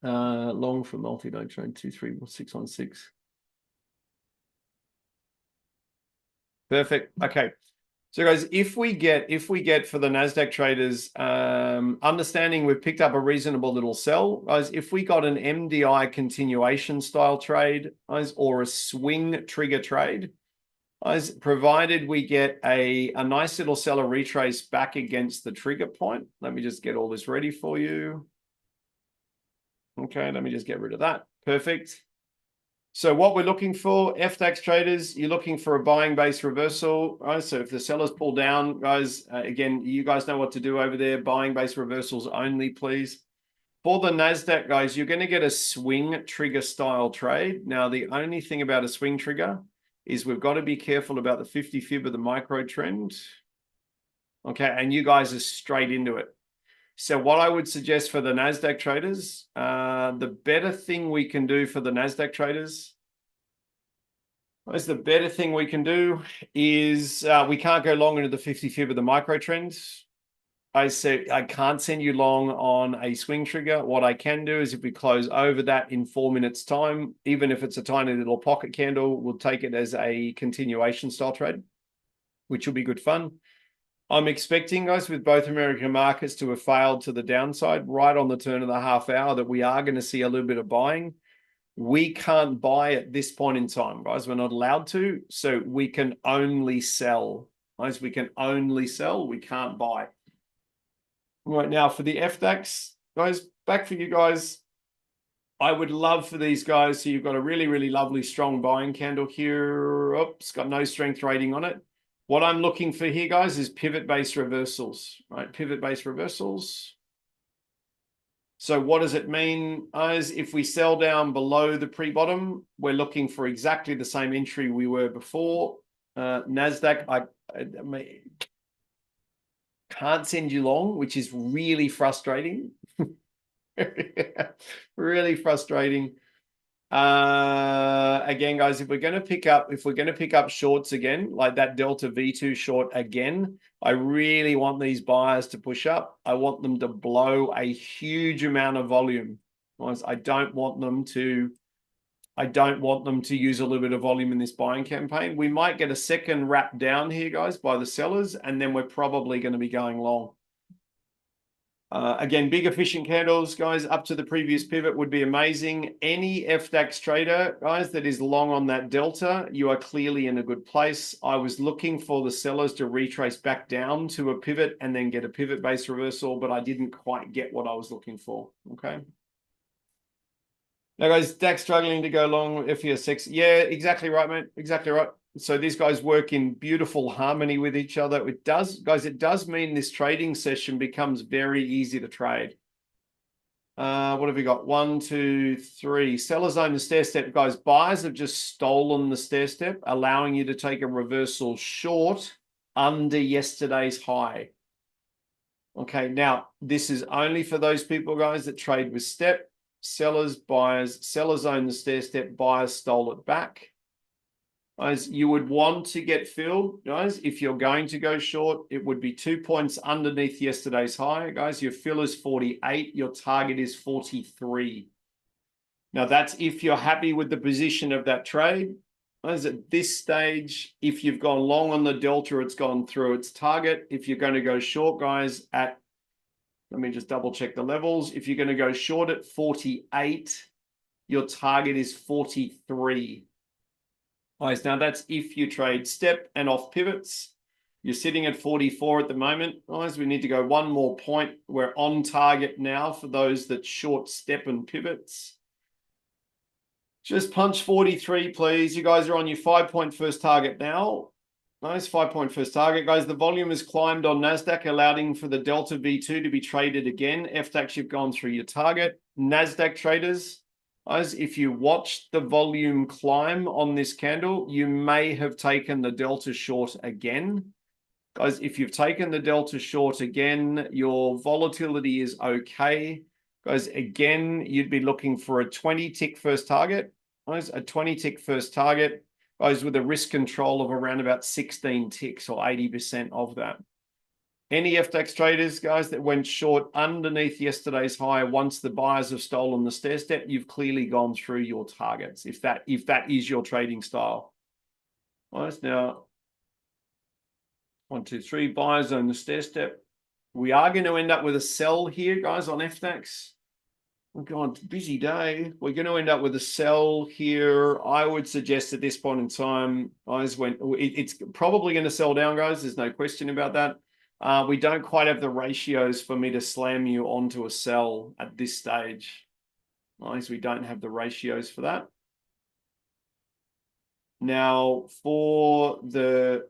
Long for multi-day trade 23616. Perfect. Okay. So guys, if we get for the NASDAQ traders, understanding we've picked up a reasonable little sell, guys, if we got an MDI continuation style trade, guys, or a swing trigger trade, guys, provided we get a nice little seller retrace back against the trigger point. Let me just get all this ready for you. Okay, let me just get rid of that. Perfect. So what we're looking for, FDAX traders, you're looking for a buying base reversal, right? So if the sellers pull down, guys, again, you guys know what to do over there. Buying base reversals only, please. For the NASDAQ, guys, you're going to get a swing trigger style trade. Now, the only thing about a swing trigger is we've got to be careful about the 50 fib of the micro trend. Okay, and you guys are straight into it. So what I would suggest for the NASDAQ traders, the better thing we can do for the NASDAQ traders, the better thing we can do is we can't go long into the 50 fib of the micro trends. I said I can't send you long on a swing trigger. What I can do is if we close over that in 4 minutes time, even if it's a tiny little pocket candle, we'll take it as a continuation style trade, which will be good fun. I'm expecting, guys, with both American markets to have failed to the downside right on the turn of the half hour, that we are going to see a little bit of buying. We can't buy at this point in time, guys. We're not allowed to. So we can only sell. Guys, we can only sell. We can't buy. Right now for the FDAX, guys, back for you guys. I would love for these guys. So you've got a really, really lovely strong buying candle here. Oops, got no strength rating on it. What I'm looking for here, guys, is pivot-based reversals, right? Pivot-based reversals. So what does it mean? Guys, if we sell down below the pre-bottom, we're looking for exactly the same entry we were before. NASDAQ, I can't send you long, which is really frustrating. Really frustrating. Again, guys, if we're going to pick up shorts again, like that Delta V2 short again, I really want these buyers to push up. I want them to blow a huge amount of volume. I don't want them to use a little bit of volume in this buying campaign. We might get a second wrap down here, guys, by the sellers, and then we're probably going to be going long. Again, big efficient candles, guys, up to the previous pivot would be amazing. Any FDAX trader, guys, that is long on that delta, you are clearly in a good place. I was looking for the sellers to retrace back down to a pivot and then get a pivot-based reversal, but I didn't quite get what I was looking for, okay? Now, guys, DAX struggling to go long FES6. Yeah, exactly right, mate. Exactly right. So these guys work in beautiful harmony with each other. It does, guys, it does mean this trading session becomes very easy to trade. What have we got? 1, 2, 3. Sellers own the stair step. Guys, buyers have just stolen the stair step, allowing you to take a reversal short under yesterday's high. Okay, now this is only for those people, guys, that trade with step. Sellers, buyers, sellers own the stair step, buyers stole it back. Guys, you would want to get filled, guys. If you're going to go short, it would be 2 points underneath yesterday's high. Guys, your fill is 48, your target is 43. Now, that's if you're happy with the position of that trade. Guys, at this stage, if you've gone long on the delta, it's gone through its target. If you're going to go short, guys, let me just double check the levels. If you're going to go short at 48, your target is 43. Guys, now that's if you trade step and off pivots. You're sitting at 44 at the moment. Guys, we need to go one more point. We're on target now for those that short step and pivots. Just punch 43, please. You guys are on your 5-point first target now. Nice 5-point first target. Guys, the volume has climbed on NASDAQ, allowing for the Delta V2 to be traded again. FDAX, you've gone through your target. NASDAQ traders, guys, if you watched the volume climb on this candle, you may have taken the Delta short again. Guys, if you've taken the Delta short again, your volatility is okay. Guys, again, you'd be looking for a 20-tick first target. Guys, a 20-tick first target. Guys, with a risk control of around about 16 ticks or 80% of that. Any FDAX traders, guys, that went short underneath yesterday's high, once the buyers have stolen the stair step, you've clearly gone through your targets, if that is your trading style. Guys, now, 1, 2, 3, buyers on the stair step. We are going to end up with a sell here, guys, on FDAX. Oh God, busy day. We're going to end up with a sell here. I would suggest at this point in time, guys, it's probably going to sell down, guys. There's no question about that. We don't quite have the ratios for me to slam you onto a sell at this stage. Guys, we don't have the ratios for that. Now, for the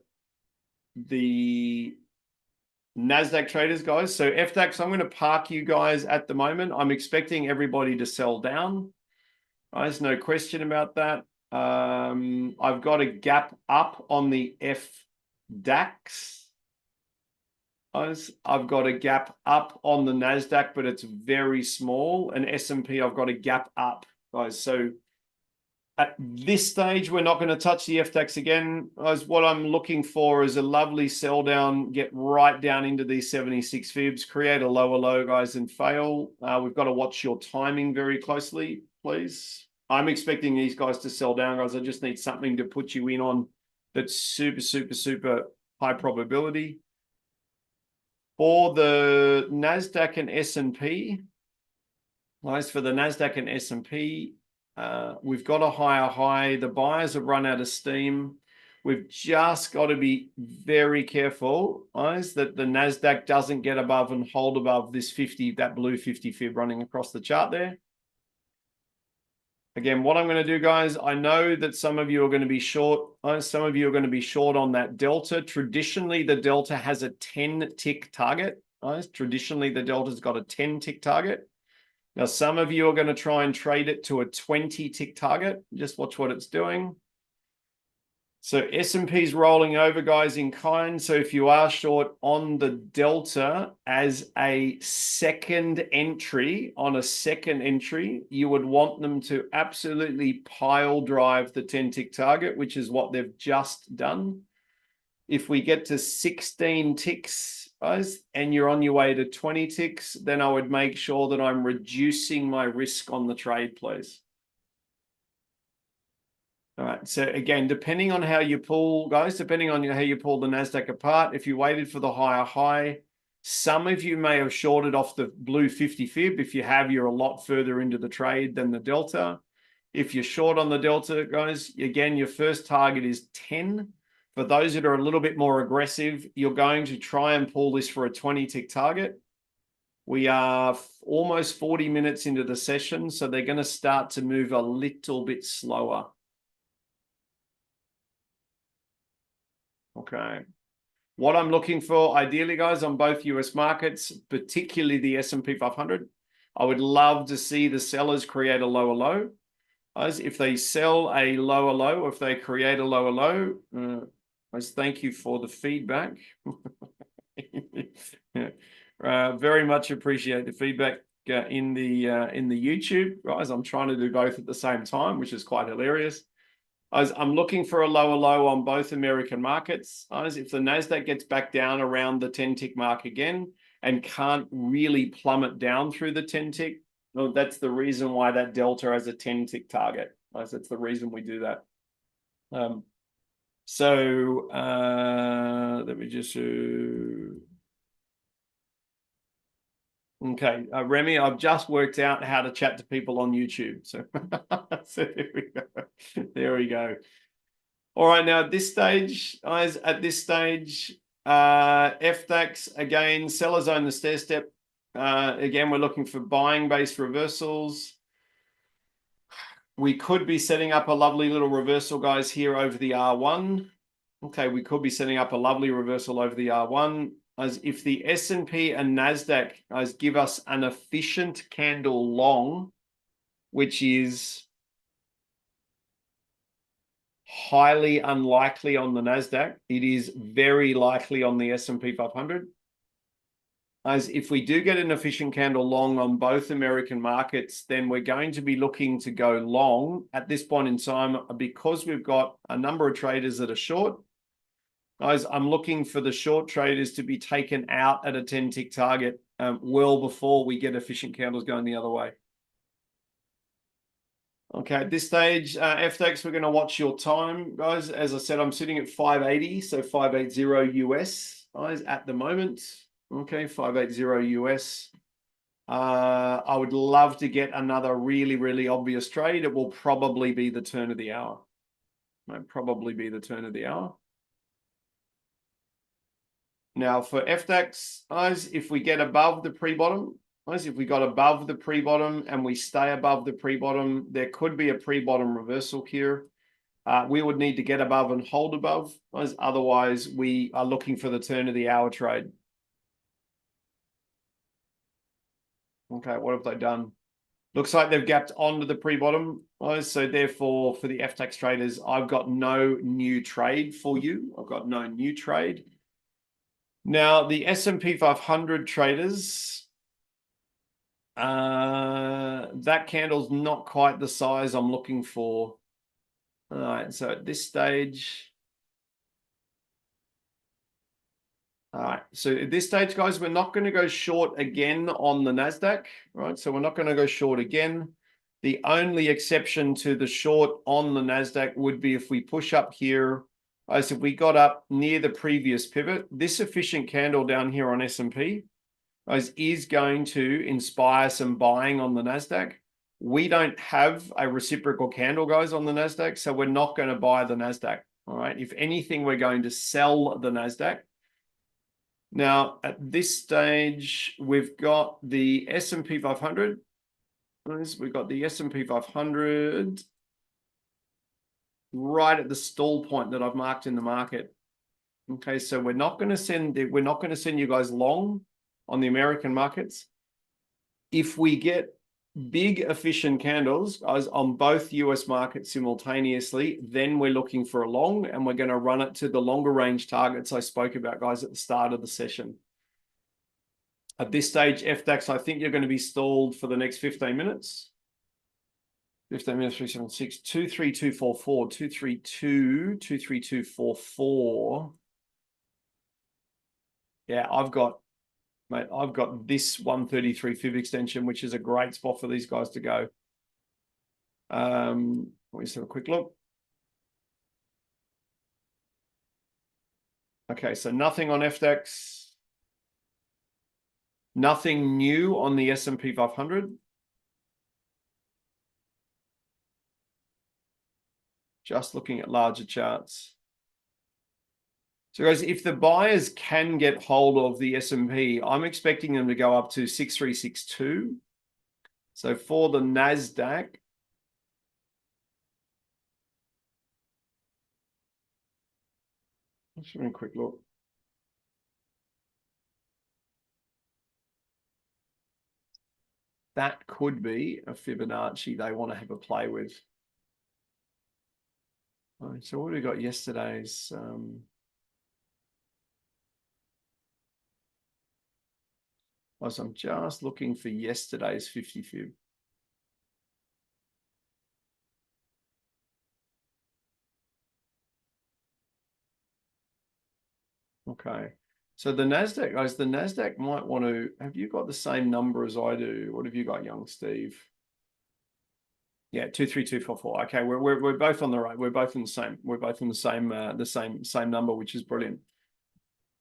NASDAQ traders, guys. So FDAX, I'm going to park you guys at the moment. I'm expecting everybody to sell down. Guys, no question about that. I've got a gap up on the FDAX. guys. I've got a gap up on the NASDAQ, but it's very small. And S&P, I've got a gap up, guys. So at this stage, we're not going to touch the FDAX again. Guys, what I'm looking for is a lovely sell down, get right down into these 76 fibs, create a lower low, guys, and fail. We've got to watch your timing very closely, please. I'm expecting these guys to sell down, guys. I just need something to put you in on that's super, super, super high probability. For the NASDAQ and S&P, guys, for the NASDAQ and S&P, we've got a higher high. The buyers have run out of steam. We've just got to be very careful, guys, that the NASDAQ doesn't get above and hold above this 50, that blue 50 fib running across the chart there. Again, what I'm going to do, guys, I know that some of you are going to be short. Some of you are going to be short on that delta. Traditionally, the delta has a 10-tick target. Guys, traditionally, the delta's got a 10-tick target. Now, some of you are going to try and trade it to a 20-tick target. Just watch what it's doing. So S&P's rolling over, guys, in kind. So if you are short on the delta as a second entry, you would want them to absolutely pile drive the 10-tick target, which is what they've just done. If we get to 16 ticks, guys, and you're on your way to 20 ticks, then I would make sure that I'm reducing my risk on the trade, please. All right, so again, depending on how you pull, guys, depending on how you pull the NASDAQ apart, if you waited for the higher high, some of you may have shorted off the blue 50 fib. If you have, you're a lot further into the trade than the delta. If you're short on the delta, guys, again, your first target is 10. For those that are a little bit more aggressive, you're going to try and pull this for a 20-tick target. We are almost 40 minutes into the session, so they're going to start to move a little bit slower. Okay. What I'm looking for, ideally, guys, on both US markets, particularly the S&P 500, I would love to see the sellers create a lower low. Guys, if they sell a lower low, if they create a lower low, guys, thank you for the feedback. Very much appreciate the feedback in the YouTube. Guys, I'm trying to do both at the same time, which is quite hilarious. I'm looking for a lower low on both American markets. If the NASDAQ gets back down around the 10-tick mark again and can't really plummet down through the 10-tick, well, that's the reason why that delta has a 10-tick target. That's the reason we do that. Let me just... Okay, Remy, I've just worked out how to chat to people on YouTube. So, so there we go. There we go. All right, now at this stage, guys, FDAX, again, sellers own the stair step. Again, we're looking for buying-based reversals. We could be setting up a lovely little reversal, guys, here over the R1. Okay, we could be setting up a lovely reversal over the R1. As if the S&P and NASDAQ give us an efficient candle long, which is highly unlikely on the NASDAQ, it is very likely on the S&P 500. As if we do get an efficient candle long on both American markets, then we're going to be looking to go long at this point in time because we've got a number of traders that are short. Guys, I'm looking for the short traders to be taken out at a 10-tick target well before we get efficient candles going the other way. Okay, at this stage, FDAX, we're going to watch your time, guys. As I said, I'm sitting at 580, so 580 US, guys, at the moment. Okay, 580 US. I would love to get another really, really obvious trade. It will probably be the turn of the hour. Might probably be the turn of the hour. Now for FDAX, guys, if we get above the pre-bottom, guys, if we got above the pre-bottom and we stay above the pre-bottom, there could be a pre-bottom reversal here. We would need to get above and hold above, guys. Otherwise, we are looking for the turn of the hour trade. Okay, what have they done? Looks like they've gapped onto the pre-bottom, guys. So therefore, for the FDAX traders, I've got no new trade for you. I've got no new trade. Now, the S&P 500 traders, that candle's not quite the size I'm looking for. All right, so at this stage, all right, so at this stage, guys, we're not going to go short again on the NASDAQ, right? So we're not going to go short again. The only exception to the short on the NASDAQ would be if we push up here, as if we got up near the previous pivot. This efficient candle down here on S&P is going to inspire some buying on the NASDAQ. We don't have a reciprocal candle, guys, on the NASDAQ, so we're not going to buy the NASDAQ, all right? If anything, we're going to sell the NASDAQ. Now, at this stage, we've got the S&P 500. We've got the S&P 500 right at the stall point that I've marked in the market. Okay, so we're not going to send you guys long on the American markets. If we get big efficient candles guys on both US markets simultaneously, then we're looking for a long, and we're going to run it to the longer range targets I spoke about, guys, at the start of the session. At this stage, FDAX, I think you're going to be stalled for the next 15 minutes. 15 minutes, 376, 23244, 232, 23244. Yeah, I've got this 133 fib extension, which is a great spot for these guys to go. Let me just have a quick look. Okay, so nothing on FDAX. Nothing new on the S&P 500. Just looking at larger charts. So guys, if the buyers can get hold of the S&P, I'm expecting them to go up to 6362. So for the NASDAQ, let's have a quick look. That could be a Fibonacci they want to have a play with. All right, so what do we got yesterday's? I'm just looking for yesterday's 50 fib. Okay. So the NASDAQ, guys, the NASDAQ might want to, have you got the same number as I do? What have you got, young Steve? Yeah, 23244. Okay, we're both on the right. We're both in the same. We're both in the same number, which is brilliant.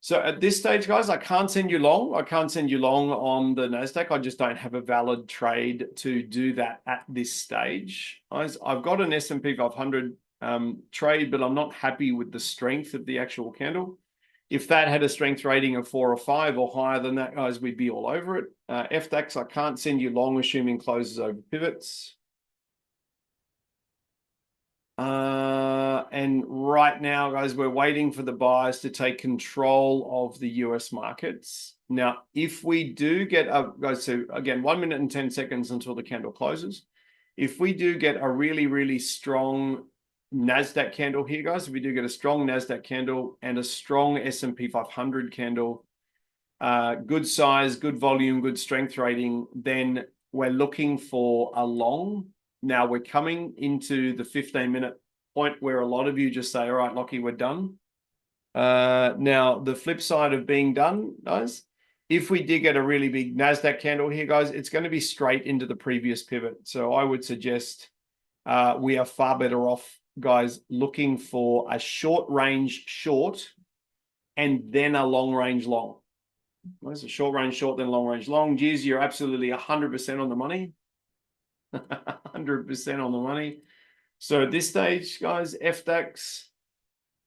So at this stage, guys, I can't send you long. I can't send you long on the NASDAQ. I just don't have a valid trade to do that at this stage. Guys, I've got an S&P 500 trade, but I'm not happy with the strength of the actual candle. If that had a strength rating of 4 or 5 or higher than that, guys, we'd be all over it. FDAX, I can't send you long, assuming closes over pivots. And right now, guys, we're waiting for the buyers to take control of the US markets. Now, if we do get a, guys, so again, 1 minute and 10 seconds until the candle closes. If we do get a really, really strong NASDAQ candle here, guys, if we do get a strong NASDAQ candle and a strong S&P 500 candle, good size, good volume, good strength rating, then we're looking for a long. Now we're coming into the 15-minute point where a lot of you just say, all right, Lockie, we're done. Now, the flip side of being done, guys, if we did get a really big NASDAQ candle here, guys, it's going to be straight into the previous pivot. So I would suggest we are far better off, guys, looking for a short range short and then a long range long. There's a short range short, then long range long. Geez, you're absolutely 100% on the money. 100% on the money. So at this stage, guys, FDAX,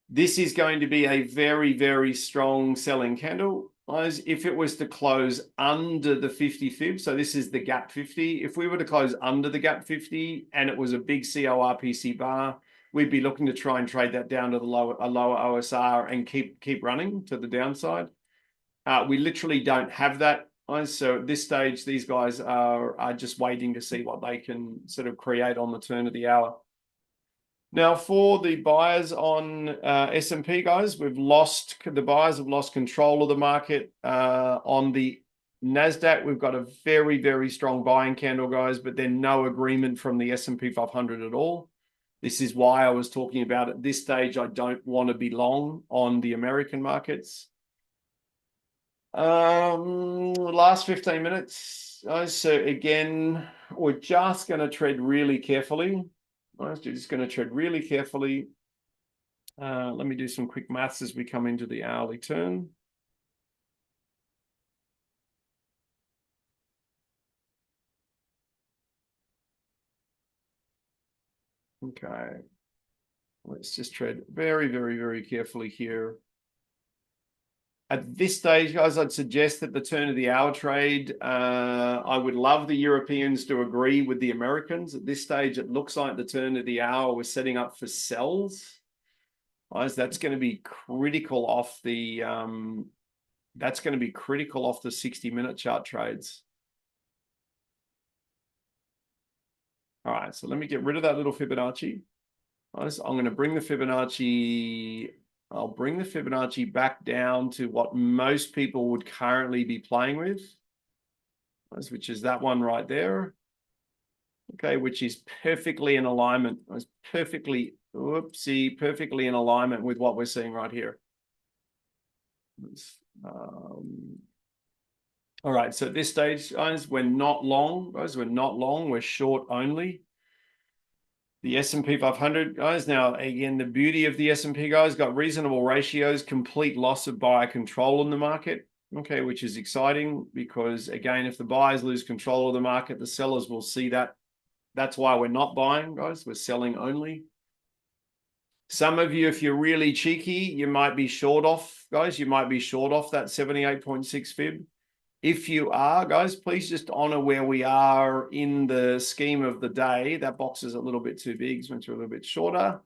this is going to be a very, very strong selling candle. Guys, if it was to close under the 50 fib, so this is the gap 50. If we were to close under the gap 50 and it was a big CORPC bar, we'd be looking to try and trade that down to a lower OSR and keep running to the downside. We literally don't have that. So at this stage, these guys are just waiting to see what they can sort of create on the turn of the hour. Now, for the buyers on S&P, guys, the buyers have lost control of the market. On the NASDAQ, we've got a very, very strong buying candle, guys, but then no agreement from the S&P 500 at all. This is why I was talking about at this stage, I don't want to be long on the American markets. Last 15 minutes. So again, we're just going to tread really carefully. We're just going to tread really carefully. Let me do some quick maths as we come into the hourly turn. Okay. Let's just tread very, very, very carefully here. At this stage, guys, I'd suggest that the turn of the hour trade, I would love the Europeans to agree with the Americans. At this stage, it looks like the turn of the hour we're setting up for sells. Guys, that's going to be critical off the 60-minute chart trades. All right, so let me get rid of that little Fibonacci. Guys, I'm going to bring the Fibonacci. I'll bring the Fibonacci back down to what most people would currently be playing with, which is that one right there. Okay, which is perfectly in alignment. It's perfectly in alignment with what we're seeing right here. All right, so at this stage, guys, we're not long. We're short only. The S&P 500, guys. Now, again, the beauty of the S&P, guys, got reasonable ratios, complete loss of buyer control in the market, okay, which is exciting because, again, if the buyers lose control of the market, the sellers will see that. That's why we're not buying, guys. We're selling only. Some of you, if you're really cheeky, you might be short off, guys. You might be short off that 78.6 fib. If you are, guys, please just honor where we are in the scheme of the day. That box is a little bit too big, so it's a little bit shorter.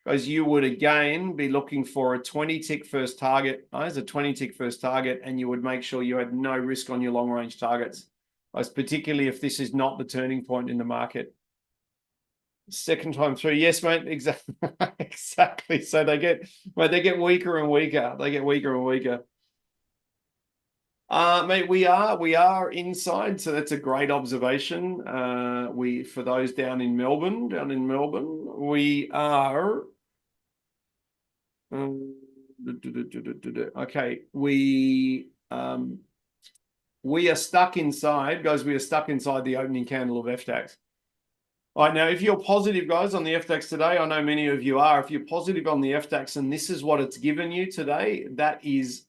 Guys, you would again be looking for a 20-tick first target, guys, a 20-tick first target, and you would make sure you had no risk on your long-range targets, guys, particularly if this is not the turning point in the market. Second time through, yes, mate, exactly, exactly. So they get weaker and weaker. They get weaker and weaker. Mate, we are inside, so that's a great observation. For those down in Melbourne, we are. Okay, we are stuck inside, guys. We are stuck inside the opening candle of FDAX. All right, now, if you're positive, guys, on the FDAX today, I know many of you are. If you're positive on the FDAX and this is what it's given you today, that is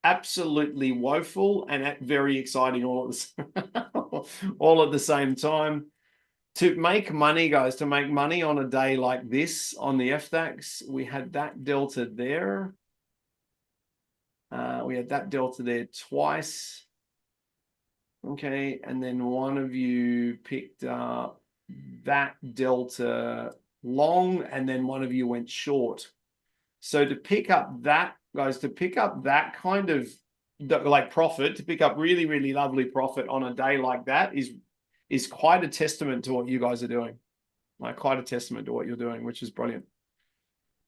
absolutely woeful and very exciting all at the same time. To make money, guys, to make money on a day like this on the FDAX, we had that delta there. We had that delta there twice. Okay, and then one of you picked up that delta long, and then one of you went short. So to pick up that, guys, to pick up that kind of like profit, to pick up really, really lovely profit on a day like that is quite a testament to what you guys are doing. Like quite a testament to what you're doing, which is brilliant.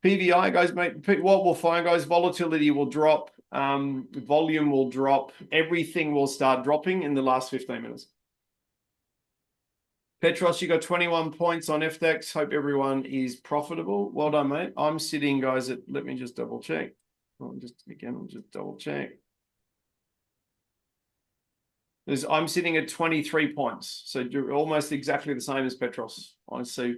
PVI, guys, mate, what we'll find, guys, volatility will drop, volume will drop, everything will start dropping in the last 15 minutes. Petros, you got 21 points on FDAX. Hope everyone is profitable. Well done, mate. I'm sitting, guys, let me just double check. I'll just double check. I'm sitting at 23 points. So almost exactly the same as Petros. I see.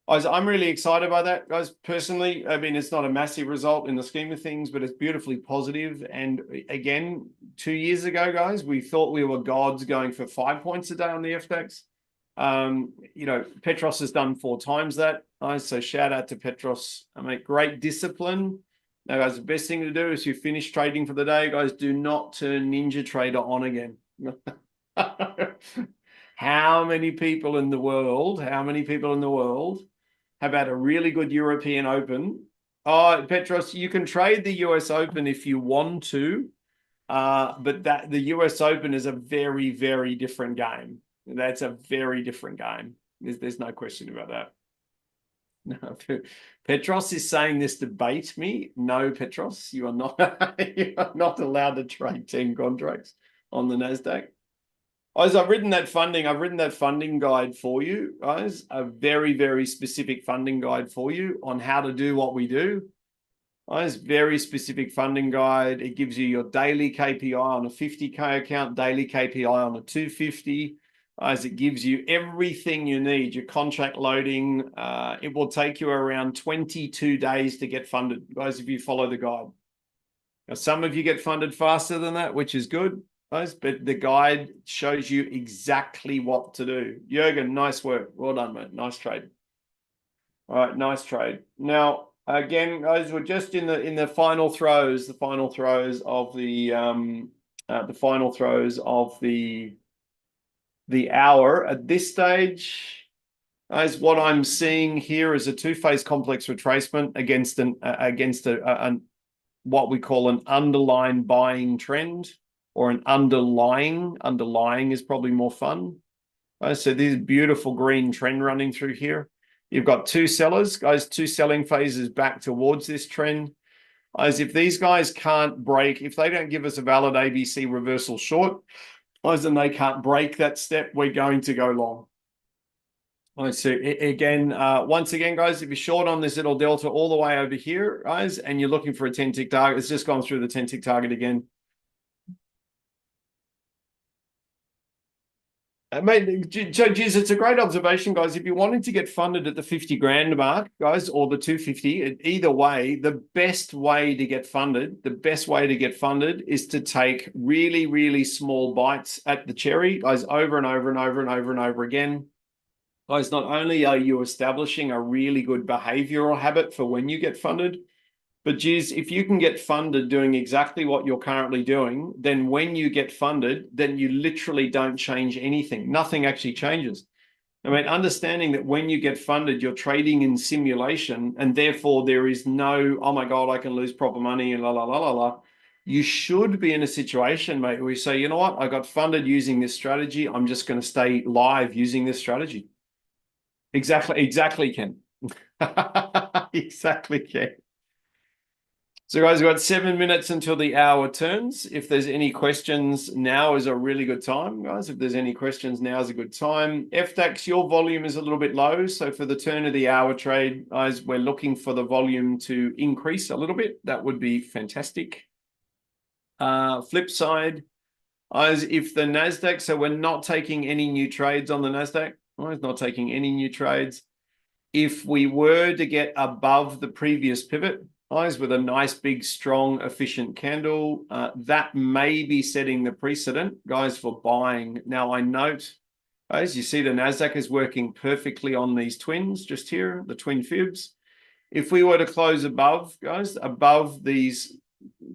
I'm really excited by that, guys, personally. I mean, it's not a massive result in the scheme of things, but it's beautifully positive. And again, 2 years ago, guys, we thought we were gods going for 5 points a day on the FDAX. You know, Petros has done 4 times that. So shout out to Petros. I mean, great discipline. Now, guys, the best thing to do is you finish trading for the day, guys, do not turn Ninja Trader on again. How many people in the world have had a really good European Open? Oh, Petros, you can trade the US Open if you want to, but the US Open is a very, very different game. That's a very different game. There's no question about that. No, Petros is saying this to bait me. No, Petros, you are not you are not allowed to trade 10 contracts on the NASDAQ. Guys, I've written that funding guide for you, guys. A very, very specific funding guide for you on how to do what we do. Guys, very specific funding guide. It gives you your daily KPI on a 50K account, daily KPI on a 250. As it gives you everything you need, your contract loading. It will take you around 22 days to get funded, guys, if you follow the guide. Now, some of you get funded faster than that, which is good, guys, but the guide shows you exactly what to do. Jürgen, nice work. Well done, mate. Nice trade. All right, nice trade. Now, again, guys, we're just in the final throes, the final throes of the hour. At this stage, guys, what I'm seeing here is a two-phase complex retracement against what we call an underlying buying trend, or an underlying is probably more fun. So this beautiful green trend running through here. You've got two sellers, guys, two selling phases back towards this trend. Guys, if these guys can't break, if they don't give us a valid ABC reversal short, guys, and they can't break that step, we're going to go long. All right, so again, once again, guys, if you're short on this little delta all the way over here, guys, and you're looking for a 10-tick target, it's just gone through the 10-tick target again. Mate, geez, it's a great observation, guys. If you wanted to get funded at the 50 grand mark, guys, or the 250, either way, the best way to get funded is to take really, really small bites at the cherry, guys, over and over and over and over and over again. Guys, not only are you establishing a really good behavioral habit for when you get funded, but geez, if you can get funded doing exactly what you're currently doing, then when you get funded, then you literally don't change anything. Nothing actually changes. I mean, understanding that when you get funded, you're trading in simulation, and therefore there is no, oh my God, I can lose proper money and la, la, la, la, la. You should be in a situation, mate, where you say, you know what, I got funded using this strategy. I'm just going to stay live using this strategy. Exactly, Ken. Exactly, Ken. So guys, we've got 7 minutes until the hour turns. If there's any questions, now is a really good time, guys. If there's any questions, now is a good time. FDAX, your volume is a little bit low. So for the turn of the hour trade, guys, we're looking for the volume to increase a little bit. That would be fantastic. Flip side, guys, if the NASDAQ, so we're not taking any new trades on the NASDAQ. Guys, not taking any new trades. If we were to get above the previous pivot, guys, with a nice, big, strong, efficient candle, that may be setting the precedent, guys, for buying. Now, I note, guys, you see the NASDAQ is working perfectly on these twins just here, the twin fibs. If we were to close above, guys, above these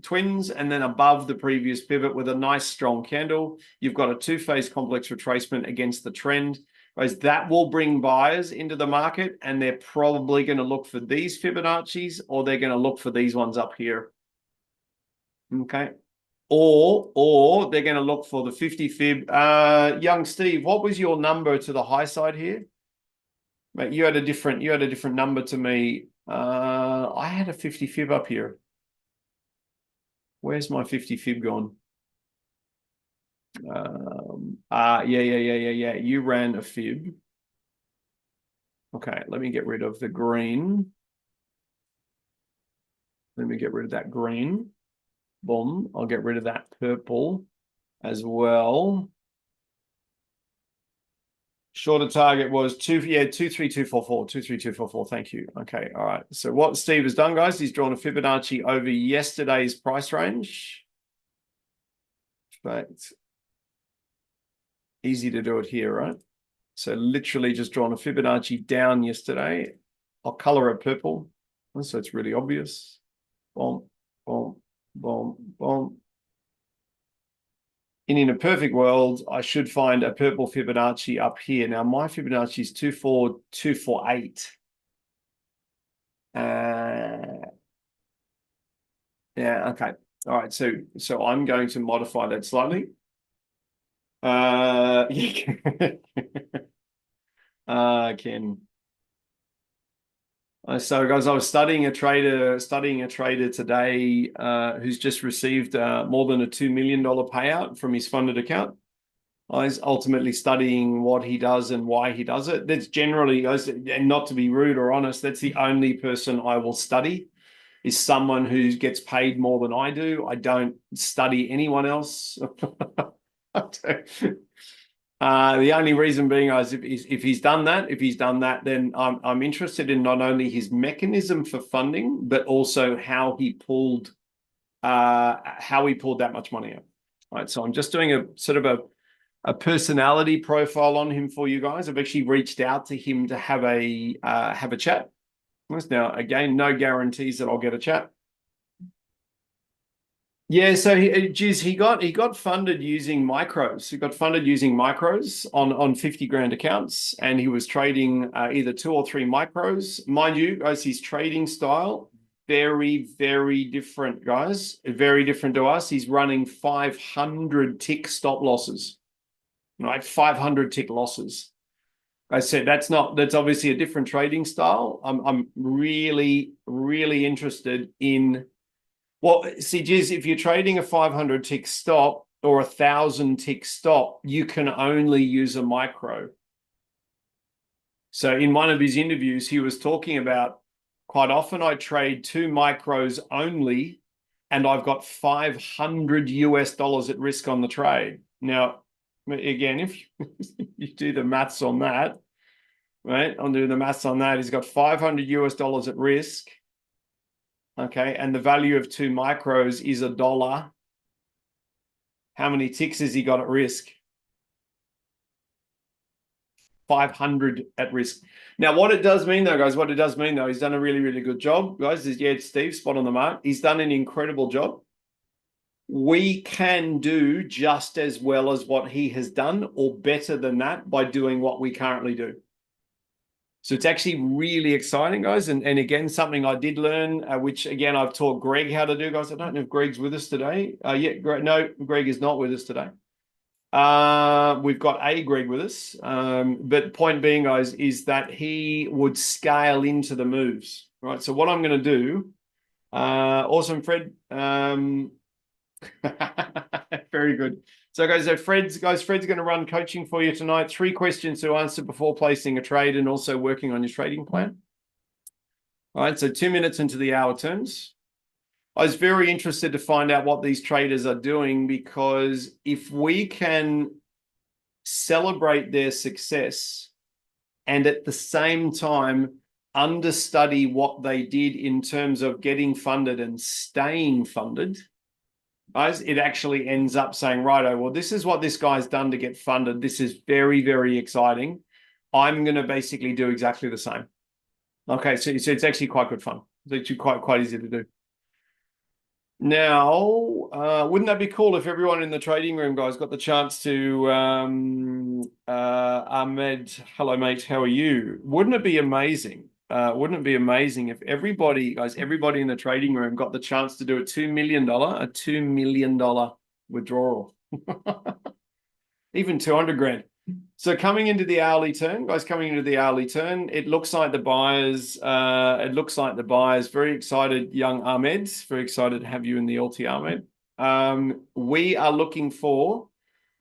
twins and then above the previous pivot with a nice, strong candle, you've got a two-phase complex retracement against the trend. Guys, that will bring buyers into the market, and they're probably going to look for these Fibonacci's, or they're going to look for these ones up here. Okay. Or they're going to look for the 50 fib. Young Steve, what was your number to the high side here? Mate, you had a different number to me. I had a 50 fib up here. Where's my 50 fib gone? Yeah. You ran a fib. Okay, let me get rid of the green. Let me get rid of that green. Boom. I'll get rid of that purple as well. Shorter target was 23244. 23244. Thank you. Okay. All right. So what Steve has done, guys, he's drawn a Fibonacci over yesterday's price range. But easy to do it here, right? So literally just drawn a Fibonacci down yesterday. I'll color it purple, so it's really obvious. Boom, boom, boom, boom. And in a perfect world, I should find a purple Fibonacci up here. Now, my Fibonacci is 24248. Yeah, okay. All right, so I'm going to modify that slightly. Ken. So guys, I was studying a trader today who's just received more than a $2 million payout from his funded account. I was ultimately studying what he does and why he does it. That's generally, guys, and not to be rude or honest, that's the only person I will study, is someone who gets paid more than I do. I don't study anyone else. The only reason being is if he's done that, then I'm interested in not only his mechanism for funding, but also how he pulled that much money out. All right, so I'm just doing a sort of a personality profile on him for you guys. I've actually reached out to him to have a chat. Now, again, no guarantees that I'll get a chat. Yeah, so he got funded using micros. He got funded using micros on 50 grand accounts, and he was trading either 2 or 3 micros. Mind you, guys, his trading style very, very different, guys. Very different to us. He's running 500 tick stop losses, right? 500 tick losses. I said that's obviously a different trading style. I'm really, really interested in. Well, see, geez, if you're trading a 500 tick stop or 1,000 tick stop, you can only use a micro. So in one of his interviews, he was talking about quite often I trade 2 micros only, and I've got $500 at risk on the trade. Now, again, if you do the maths on that, right? I'm doing the maths on that. He's got $500 at risk. Okay, and the value of 2 micros is $1. How many ticks has he got at risk? 500 at risk. Now, what it does mean though, guys, he's done a really, really good job, guys. Yeah, it's Steve, spot on the mark. He's done an incredible job. We can do just as well as what he has done, or better than that, by doing what we currently do. So it's actually really exciting, guys. And again, something I did learn, which again, I've taught Greg how to do, guys. I don't know if Greg's with us today. No, Greg is not with us today. We've got a Greg with us. But point being, guys, is that he would scale into the moves, right? So what I'm going to do, awesome, Fred. Very good. So guys, Fred's going to run coaching for you tonight. 3 questions to answer before placing a trade and also working on your trading plan. All right, so 2 minutes into the hour turns. I was very interested to find out what these traders are doing, because if we can celebrate their success and at the same time understudy what they did in terms of getting funded and staying funded, guys, it actually ends up saying, righto, well, this is what this guy's done to get funded. This is very, very exciting. I'm going to basically do exactly the same. Okay, so it's actually quite good fun. It's actually quite easy to do. Now, wouldn't that be cool if everyone in the trading room, guys, got the chance to, Ahmed, hello, mate, how are you? Wouldn't it be amazing? Wouldn't it be amazing if everybody in the trading room got the chance to do a $2 million withdrawal, even 200 grand. So coming into the hourly turn, guys, it looks like the buyers, very excited, young Ahmed, very excited to have you in the LT, Ahmed. We are looking for,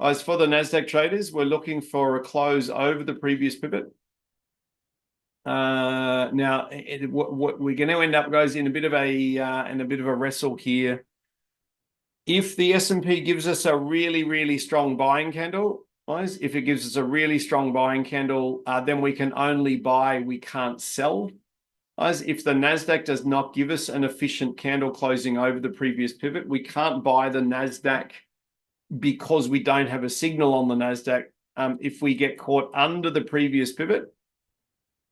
as for the NASDAQ traders, we're looking for a close over the previous pivot. Now we're going to end up, guys, in a bit of a wrestle here. If the S&P gives us a really, really strong buying candle, guys, if it gives us a really strong buying candle, then we can only buy, we can't sell. Guys, if the NASDAQ does not give us an efficient candle closing over the previous pivot, we can't buy the NASDAQ because we don't have a signal on the NASDAQ. If we get caught under the previous pivot,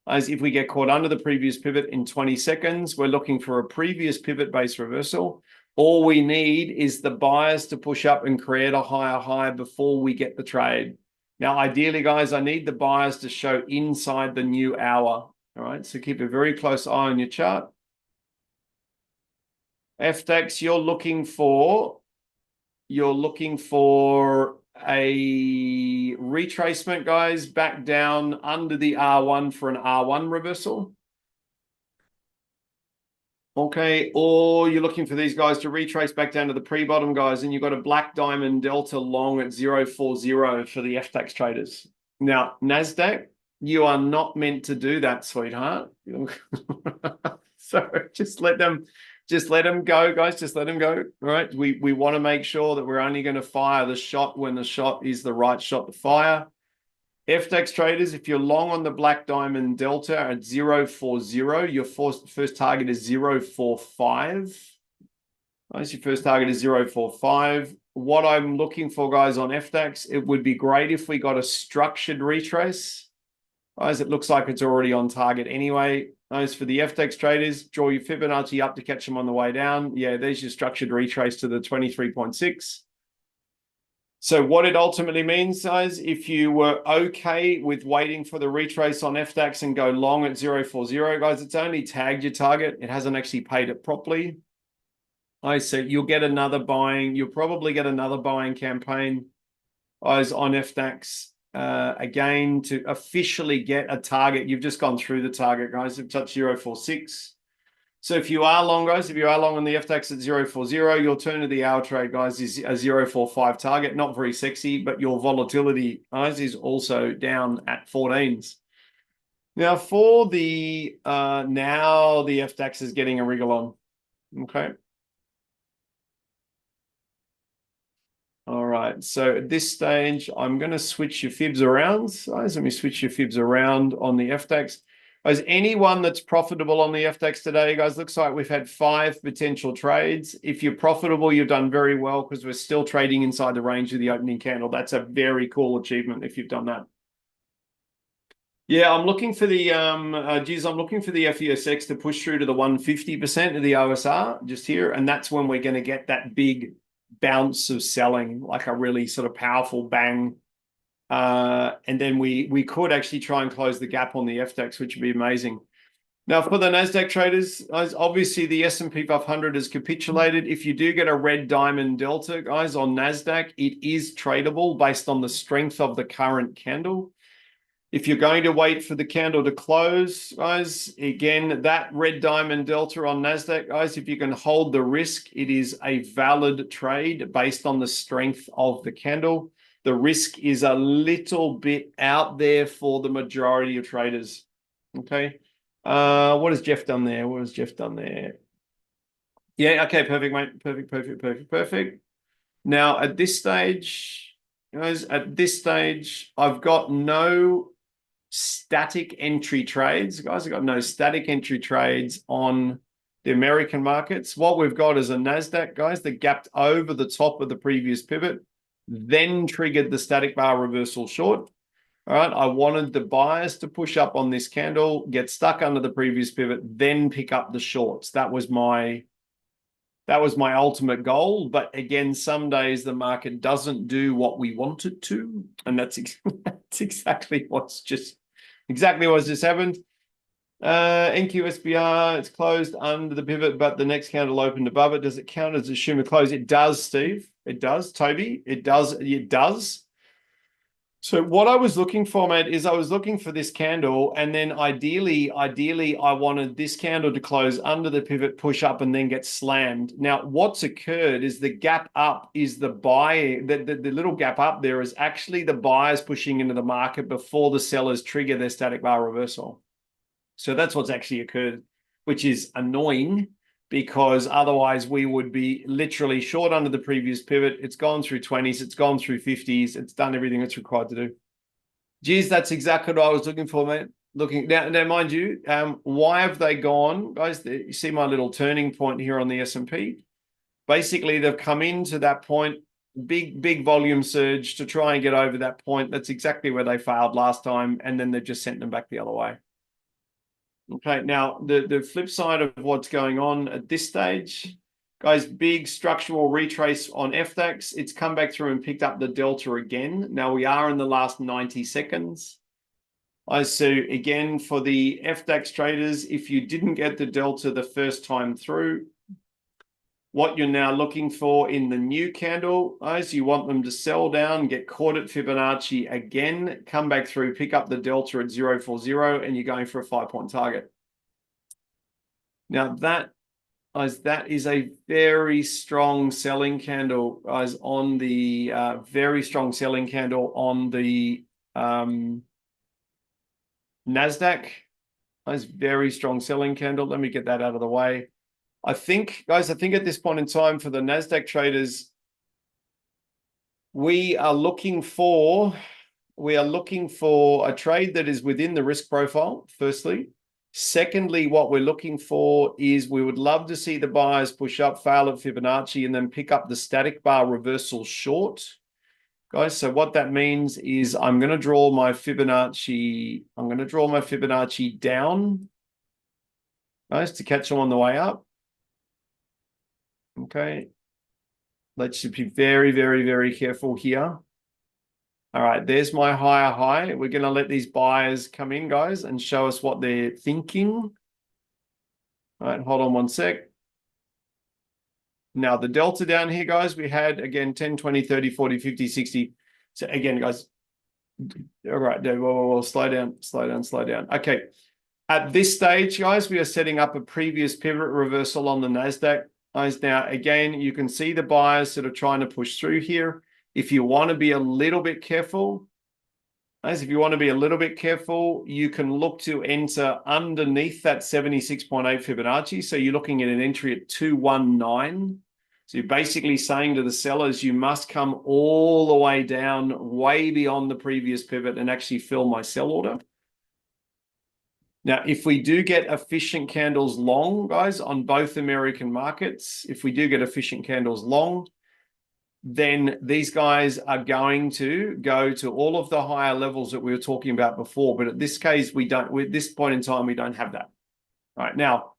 if we get caught under the previous pivot in 20 seconds, we're looking for a previous pivot base reversal. All we need is the buyers to push up and create a higher high before we get the trade. Now, ideally, guys, I need the buyers to show inside the new hour. All right, so keep a very close eye on your chart. FDAX, you're looking for a retracement, guys, back down under the R1 for an R1 reversal. Okay, or you're looking for these guys to retrace back down to the pre-bottom guys, and you've got a black diamond delta long at 0.40 for the FDAX traders. Now, NASDAQ, you are not meant to do that, sweetheart. So just let them go, guys. Just let them go. All right. We want to make sure that we're only going to fire the shot when the shot is the right shot to fire. FDAX traders, if you're long on the black diamond delta at 0.40, your first target is 0.45. Nice, your first target is 0.45. What I'm looking for, guys, on FDAX, it would be great if we got a structured retrace. Guys, it looks like it's already on target anyway. Nice, for the FDAX traders, draw your Fibonacci up to catch them on the way down. Yeah, there's your structured retrace to the 23.6. So what it ultimately means, guys, if you were okay with waiting for the retrace on FDAX and go long at 0.40, guys, it's only tagged your target. It hasn't actually paid it properly. So you'll get another buying. You'll probably get another buying campaign, guys, on FDAX again to officially get a target. You've just gone through the target, guys. You've touched 0.46. So if you are long, guys, if you are long on the FDAX at 0.40, your turn of the hour trade, guys, is a 0.45 target. Not very sexy, but your volatility, guys, is also down at 14s. Now for the now the FDAX is getting a wriggle on. Okay. All right. So at this stage, I'm going to switch your fibs around. Guys, let me switch your fibs around on the FDAX. Guys, anyone that's profitable on the FDAX today, guys, looks like we've had 5 potential trades. If you're profitable, you've done very well because we're still trading inside the range of the opening candle. That's a very cool achievement if you've done that. Yeah, I'm looking for the I'm looking for the FESX to push through to the 150% of the OSR just here, and that's when we're going to get that big bounce of selling, like a really sort of powerful bang. And then we could actually try and close the gap on the FDAX, which would be amazing. Now, for the NASDAQ traders, guys, obviously the S&P 500 has capitulated. If you do get a red diamond delta, guys, on NASDAQ, it is tradable based on the strength of the current candle. If you're going to wait for the candle to close, guys, again, that red diamond delta on NASDAQ, guys, if you can hold the risk, it is a valid trade based on the strength of the candle. The risk is a little bit out there for the majority of traders. Okay. What has Jeff done there? What has Jeff done there? Yeah, okay, perfect, mate. Perfect. Now, at this stage, guys, I've got no static entry trades. Guys, I've got no static entry trades on the American markets. What we've got is a NASDAQ, guys, that gapped over the top of the previous pivot, then triggered the static bar reversal short. All right, I wanted the buyers to push up on this candle, get stuck under the previous pivot, then pick up the shorts. That was my ultimate goal. But again, some days the market doesn't do what we want it to, and that's exactly what's just happened. NQSBR, it's closed under the pivot, but the next candle opened above it. Does it count as a shimmer close? It does, Steve. It does, Toby. It does. So what I was looking for, mate, is I was looking for this candle, and then ideally, I wanted this candle to close under the pivot, push up, and then get slammed. Now, what's occurred is the gap up is the buy, the little gap up there is actually the buyers pushing into the market before the sellers trigger their static bar reversal. So that's what's actually occurred, which is annoying, because otherwise we would be literally short under the previous pivot. It's gone through 20s, it's gone through 50s, it's done everything it's required to do. Geez, that's exactly what I was looking for, mate. Now, mind you, why have they gone, guys? You see my little turning point here on the S&P. Basically, they've come into that point, big volume surge to try and get over that point. That's exactly where they failed last time, and then they've just sent them back the other way. Okay, now the flip side of what's going on at this stage, guys, big structural retrace on FDAX. It's come back through and picked up the delta again. Now we are in the last 90 seconds. So again, for the FDAX traders, if you didn't get the delta the first time through, what you're now looking for in the new candle, guys, you want them to sell down, get caught at Fibonacci again, come back through, pick up the delta at 0.40, and you're going for a 5-point target. Now that guys, that is a very strong selling candle, guys, on the very strong selling candle on the NASDAQ. Guys, very strong selling candle. Let me get that out of the way. I think, guys, at this point in time for the NASDAQ traders, we are looking for a trade that is within the risk profile, firstly. Secondly, what we're looking for is we would love to see the buyers push up, fail at Fibonacci, and then pick up the static bar reversal short. Guys, so what that means is I'm going to draw my Fibonacci down, guys, to catch them on the way up. Okay. Let's just be very, very, very careful here. All right, there's my higher high. We're going to let these buyers come in, guys, and show us what they're thinking. All right, hold on one sec. Now, the delta down here, guys, we had, again, 10, 20, 30, 40, 50, 60. So, again, guys, all right, whoa, slow down. Okay, at this stage, guys, we are setting up a previous pivot reversal on the NASDAQ. Guys, now, again, you can see the buyers that are trying to push through here. If you want to be a little bit careful, guys, you can look to enter underneath that 76.8 Fibonacci. So you're looking at an entry at 219. So you're basically saying to the sellers, you must come all the way down, way beyond the previous pivot and actually fill my sell order. Now, if we do get efficient candles long, guys, on both American markets, if we do get efficient candles long, then these guys are going to go to all of the higher levels that we were talking about before. But at this case, at this point in time, we don't have that. All right, now,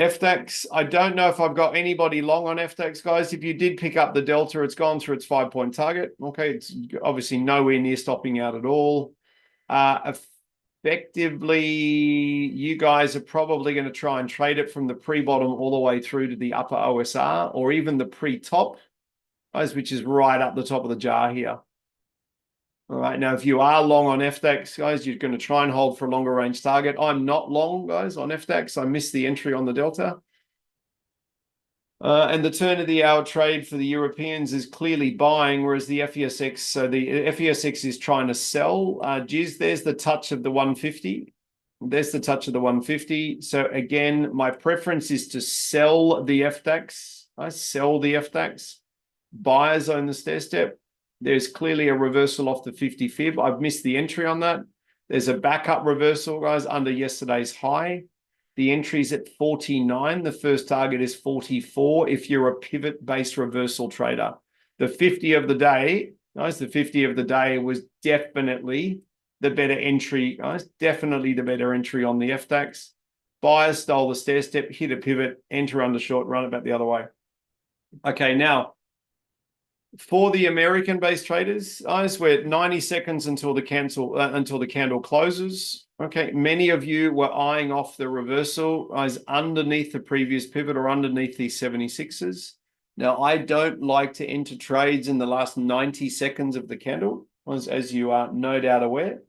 FDAX, I don't know if I've got anybody long on FDAX, guys. If you did pick up the delta, it's gone through its 5-point target. Okay, it's obviously nowhere near stopping out at all. Effectively, you guys are probably going to try and trade it from the pre-bottom all the way through to the upper OSR or even the pre-top, guys, which is right up the top of the jar here. All right, now if you are long on FDAX, guys, you're going to try and hold for a longer range target. I'm not long, guys, on FDAX. I missed the entry on the delta. And the turn of the hour trade for the Europeans is clearly buying, whereas the FESX, so the FESX is trying to sell. There's the touch of the 150. There's the touch of the 150. So again, my preference is to sell the FDAX. I sell the FDAX. Buyers own the stair step. There's clearly a reversal off the 50 fib. I've missed the entry on that. There's a backup reversal, guys, under yesterday's high. The entry's at 49. The first target is 44 if you're a pivot-based reversal trader. The 50 of the day, guys, the 50 of the day was definitely the better entry, guys. Definitely the better entry on the FDAX. Buyers stole the stair step, hit a pivot, enter under short, run it back the other way. Okay, now, for the American-based traders, guys, we're at 90 seconds until the candle closes. Okay, many of you were eyeing off the reversal, guys, underneath the previous pivot or underneath these 76s. Now, I don't like to enter trades in the last 90 seconds of the candle, as you are no doubt aware.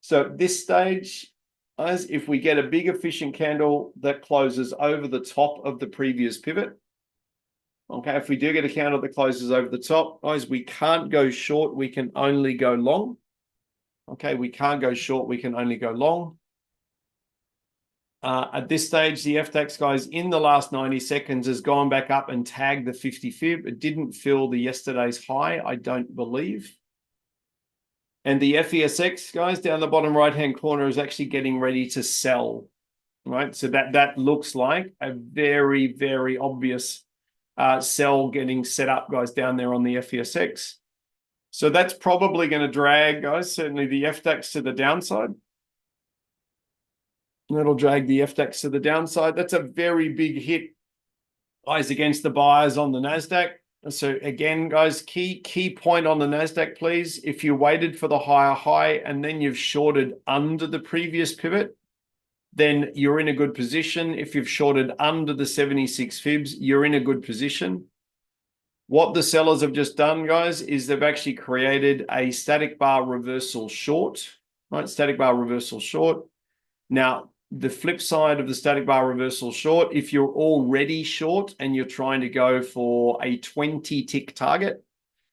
So at this stage, guys, if we get a big efficient candle that closes over the top of the previous pivot, okay, if we do get a candle that closes over the top, guys, we can't go short, we can only go long. Okay, we can't go short, we can only go long. At this stage, the FDAX, guys, in the last 90 seconds has gone back up and tagged the 50 fib. It didn't fill the yesterday's high, I don't believe. And the FESX, guys, down the bottom right-hand corner is actually getting ready to sell, right? So that looks like a very, very obvious sell getting set up, guys, down there on the FESX. So that's probably going to drag, guys, certainly the FDAX to the downside. That'll drag the FDAX to the downside. That's a very big hit, guys, against the buyers on the NASDAQ. So again, guys, key point on the NASDAQ, please. If you waited for the higher high and then you've shorted under the previous pivot, then you're in a good position. If you've shorted under the 76 fibs, you're in a good position. What the sellers have just done, guys, is they've actually created a static bar reversal short, right? Static bar reversal short. Now, the flip side of the static bar reversal short, if you're already short and you're trying to go for a 20 tick target,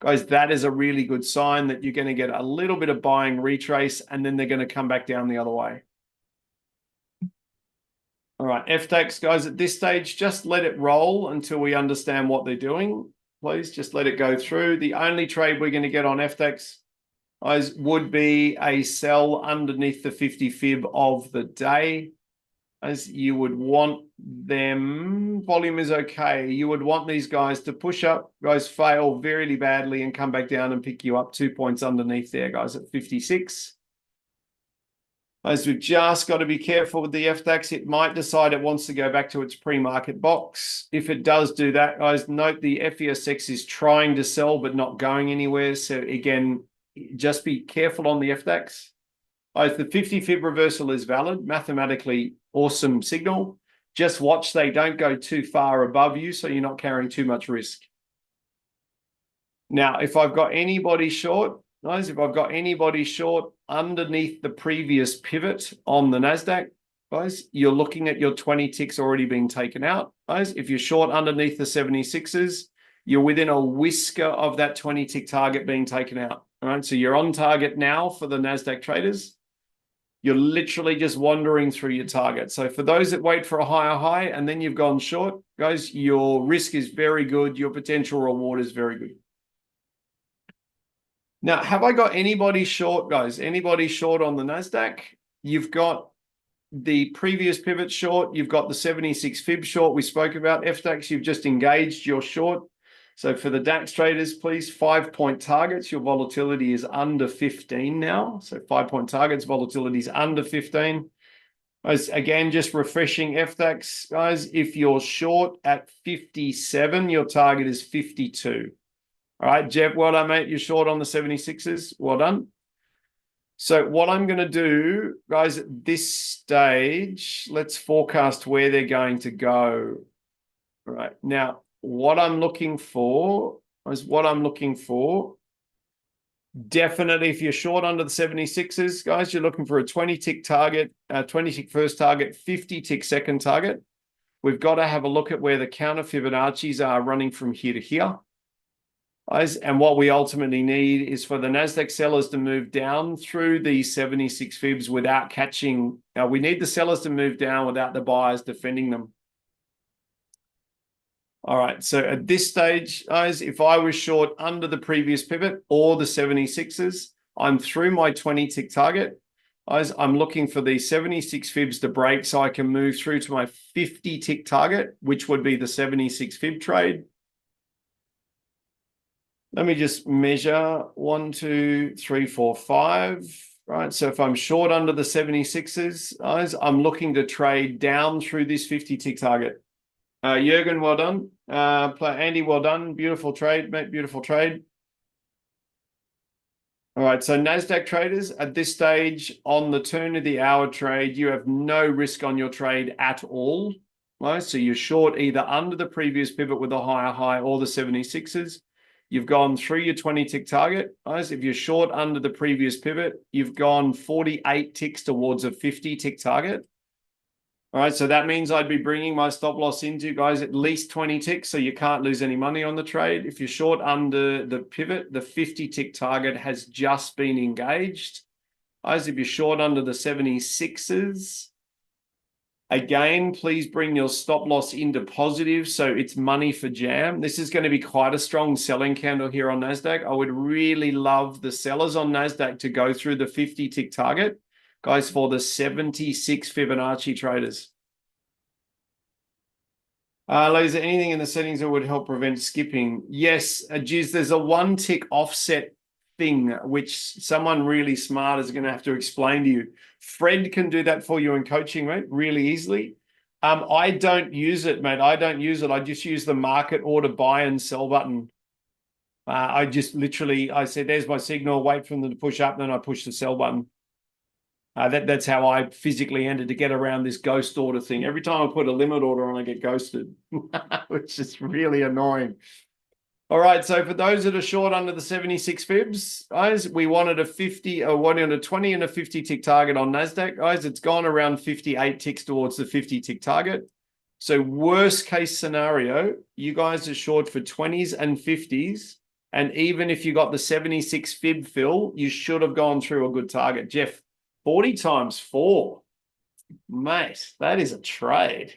guys, that is a really good sign that you're going to get a little bit of buying retrace and then they're going to come back down the other way. All right, FDAX, guys, at this stage, just let it roll until we understand what they're doing. Please just let it go through. The only trade we're going to get on FDAX, guys, would be a sell underneath the 50 fib of the day. As you would want them, volume is okay. You would want these guys to push up, guys, fail very badly and come back down and pick you up 2 points underneath there, guys, at 56. As we've just got to be careful with the FDAX, it might decide it wants to go back to its pre-market box. If it does do that, guys, note the FESX is trying to sell but not going anywhere. So again, just be careful on the FDAX. Guys, the 50 fib reversal is valid, mathematically awesome signal. Just watch they don't go too far above you so you're not carrying too much risk. Now, if I've got anybody short, guys, if I've got anybody short underneath the previous pivot on the NASDAQ, guys, you're looking at your 20 ticks already being taken out. Guys, if you're short underneath the 76s, you're within a whisker of that 20 tick target being taken out. All right, so you're on target now for the NASDAQ traders. You're literally just wandering through your target. So for those that wait for a higher high and then you've gone short, guys, your risk is very good. Your potential reward is very good. Now, have I got anybody short, guys? Anybody short on the NASDAQ? You've got the previous pivot short. You've got the 76 fib short we spoke about. FDAX, you've just engaged your short. So for the DAX traders, please, 5-point targets. Your volatility is under 15 now. So 5-point targets, volatility is under 15. As again, just refreshing FDAX, guys. If you're short at 57, your target is 52. All right, Jeff, well done, mate. You're short on the 76s. Well done. So what I'm going to do, guys, at this stage, let's forecast where they're going to go. All right, now, what I'm looking for is definitely if you're short under the 76s, guys, you're looking for a 20 tick target, 20 tick first target, 50 tick second target. We've got to have a look at where the counter Fibonacci's are running from here to here. Guys, and what we ultimately need is for the NASDAQ sellers to move down through the 76 fibs without catching. Now, we need the sellers to move down without the buyers defending them. All right, so at this stage, guys, if I was short under the previous pivot or the 76s, I'm through my 20 tick target. Guys, I'm looking for the 76 fibs to break so I can move through to my 50 tick target, which would be the 76 fib trade. Let me just measure 1, 2, 3, 4, 5. Right, so if I'm short under the 76s, guys, I'm looking to trade down through this 50 tick target. Jürgen, well done. Andy, well done. Beautiful trade, mate. Beautiful trade. All right, so NASDAQ traders, at this stage on the turn of the hour trade, you have no risk on your trade at all. Right? So you're short either under the previous pivot with a higher high or the 76s. You've gone through your 20 tick target. Guys, if you're short under the previous pivot, you've gone 48 ticks towards a 50 tick target. All right, so that means I'd be bringing my stop loss into, guys, at least 20 ticks, so you can't lose any money on the trade. If you're short under the pivot, the 50 tick target has just been engaged. Guys, if you're short under the 76s, again, please bring your stop loss into positive, so it's money for jam. This is going to be quite a strong selling candle here on NASDAQ. I would really love the sellers on NASDAQ to go through the 50 tick target, guys, for the 76 Fibonacci traders. Is there anything in the settings that would help prevent skipping? Yes, Giz, there's a 1 tick offset thing, which someone really smart is going to have to explain to you. Fred can do that for you in coaching, mate, really easily. I don't use it, mate. I don't use it. I just use the market order buy and sell button. I just literally, I said, there's my signal, wait for them to push up, then I push the sell button. That's how I physically ended to get around this ghost order thing. Every time I put a limit order on, I get ghosted, which is really annoying. All right, so for those that are short under the 76 fibs, guys, we wanted a 50, or wanted a 20 and a 50 tick target on NASDAQ, guys. It's gone around 58 ticks towards the 50 tick target. So worst case scenario, you guys are short for 20s and 50s. And even if you got the 76 fib fill, you should have gone through a good target. Jeff, 40 times 4. Mate, that is a trade.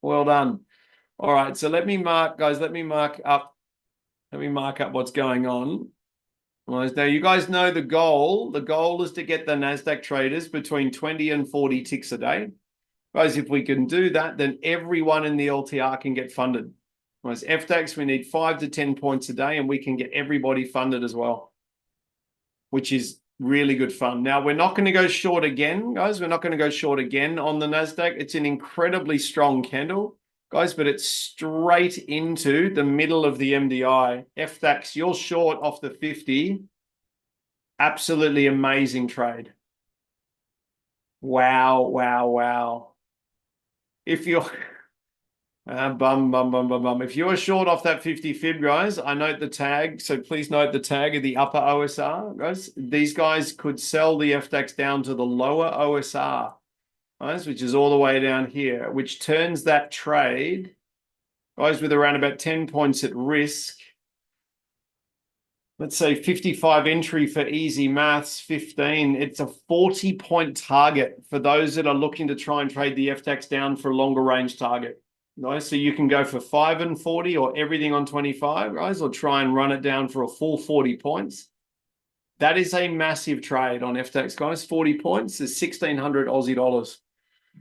Well done. All right, so let me mark, guys, let me mark up what's going on. Now, you guys know the goal. The goal is to get the NASDAQ traders between 20 and 40 ticks a day. Guys, if we can do that, then everyone in the LTR can get funded. Whereas FDAX, we need 5 to 10 points a day, and we can get everybody funded as well, which is really good fun. Now, we're not going to go short again, guys. We're not going to go short again on the NASDAQ. It's an incredibly strong candle, guys, but it's straight into the middle of the MDI. FDAX, you're short off the 50. Absolutely amazing trade. Wow, wow, wow. If you're if you are short off that 50 fib, guys, I note the tag. So please note the tag of the upper OSR, guys. These guys could sell the FDAX down to the lower OSR, guys, which is all the way down here, which turns that trade, guys, with around about 10 points at risk. Let's say 55 entry for easy maths, 15. It's a 40-point target for those that are looking to try and trade the FDAX down for a longer range target. Nice. So you can go for 5 and 40 or everything on 25, guys, or try and run it down for a full 40 points. That is a massive trade on FDAX, guys. 40 points is 1,600 Aussie dollars.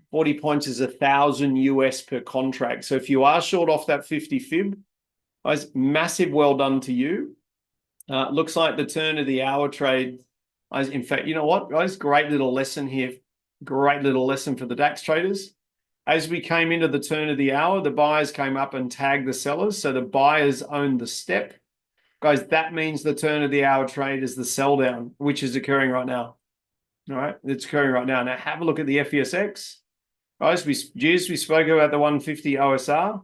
40 points is 1,000 US per contract. So if you are short off that 50 fib, guys, massive well done to you. Looks like the turn of the hour trade. In fact, you know what, guys? Great little lesson here. Great little lesson for the DAX traders. As we came into the turn of the hour, the buyers came up and tagged the sellers. So the buyers owned the step. Guys, that means the turn of the hour trade is the sell down, which is occurring right now. All right, it's occurring right now. Now have a look at the FESX. Guys, we spoke about the 150 OSR.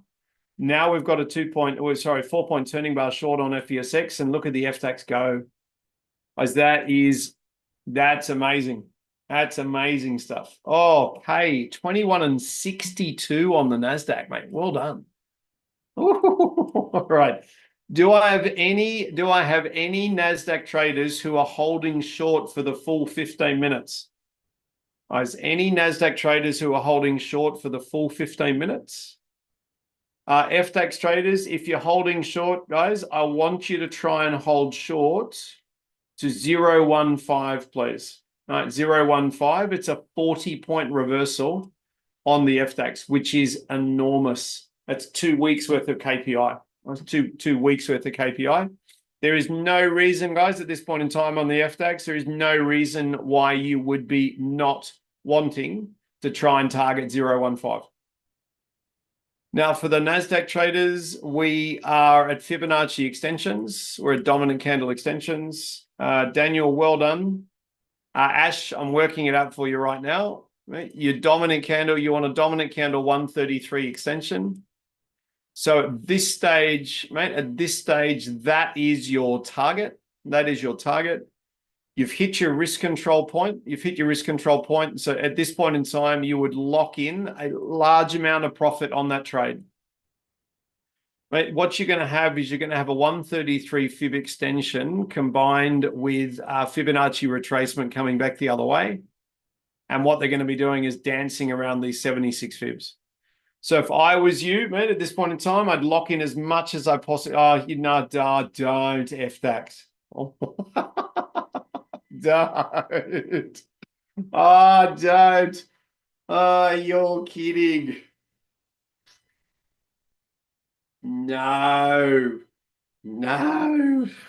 Now we've got a 4-point turning bar short on FESX, and look at the FDAX go. Guys, that's amazing. That's amazing stuff. Oh, hey, 21 and 62 on the NASDAQ, mate. Well done. All right. Do I have any NASDAQ traders who are holding short for the full 15 minutes? Guys, any NASDAQ traders who are holding short for the full 15 minutes? FDAX traders, if you're holding short, guys, I want you to try and hold short to 0.15, please. All right, 0.15. It's a 40-point reversal on the FDAX, which is enormous. That's 2 weeks worth of KPI. That's two weeks worth of KPI. There is no reason, guys, at this point in time on the FDAX, there is no reason why you would be not wanting to try and target 0.15. Now, for the NASDAQ traders, we are at Fibonacci extensions. We're at dominant candle extensions. Daniel, well done. Ash, I'm working it out for you right now. Right? Your dominant candle, you want a dominant candle 133 extension. So at this stage, mate, that is your target. That is your target. You've hit your risk control point. So at this point in time, you would lock in a large amount of profit on that trade. Right? What you're going to have is you're going to have a 133 fib extension combined with Fibonacci retracement coming back the other way. And what they're going to be doing is dancing around these 76 fibs. So if I was you, mate, at this point in time, I'd lock in as much as I possibly. Don't FDAX. Don't. Don't. You're kidding. No.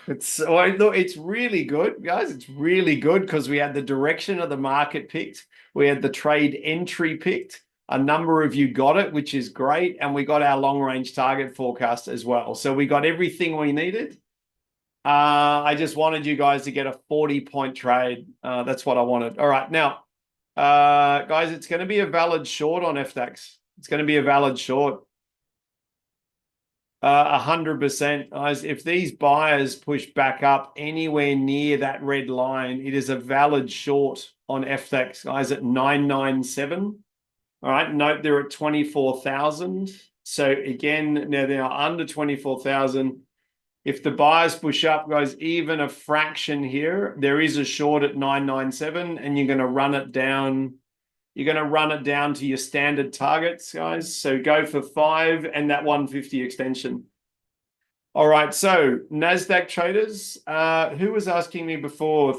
It's really good, guys. It's really good because we had the direction of the market picked. We had the trade entry picked. A number of you got it, which is great. And we got our long range target forecast as well. So we got everything we needed. I just wanted you guys to get a 40-point trade. That's what I wanted. All right. Now, guys, it's going to be a valid short on FDAX. It's going to be a valid short. 100%. Guys, if these buyers push back up anywhere near that red line, it is a valid short on FDAX, guys, at 997. All right, note they're at 24,000. So again, now they are under 24,000. If the buyers push up, guys, even a fraction here, there is a short at 997, and you're going to run it down. You're going to run it down to your standard targets, guys. So go for 5 and that 150 extension. All right, so NASDAQ traders, who was asking me before?